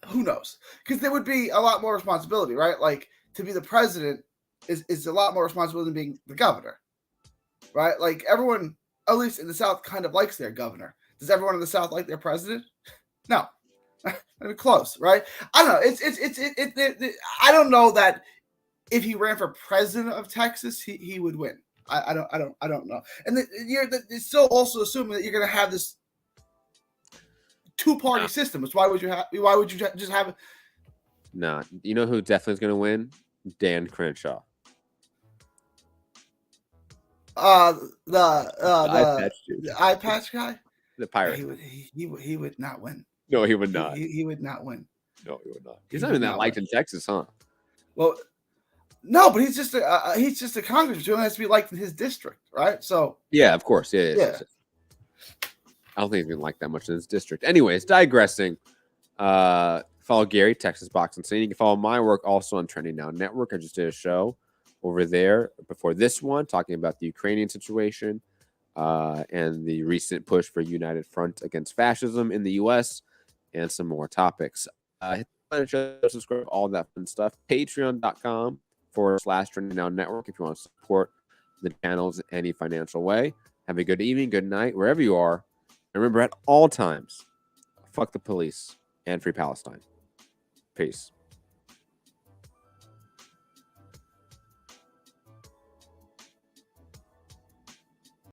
who knows? Because there would be a lot more responsibility, right? Like, to be the president is a lot more responsibility than being the governor, right? Like, everyone, at least in the South, kind of likes their governor. Does everyone in the South like their president? No. I mean, close, right? I don't know. I don't know that if he ran for president of Texas, he would win. I don't know. And it's still also assuming that you're going to have this two-party system. So why would you just have it? Nah, you know who definitely is going to win? Dan Crenshaw. The eye patch guy. The pirate. He would not win. No, he would not. He would not win. No, he would not. He's not even that liked in Texas, huh? Well, no, but he's just a congressman. He only has to be liked in his district, right? So yeah, of course, yeah. I don't think he's been liked that much in his district. Anyways, digressing. Follow Gary, Texas Boxing Scene. You can follow my work also on Trending Now Network. I just did a show over there before this one talking about the Ukrainian situation and the recent push for United Front against fascism in the U.S. and some more topics. Subscribe, all that fun stuff. Patreon.com/Trending Now Network if you want to support the channels in any financial way. Have a good evening, good night, wherever you are. And remember, at all times, fuck the police and free Palestine. Peace.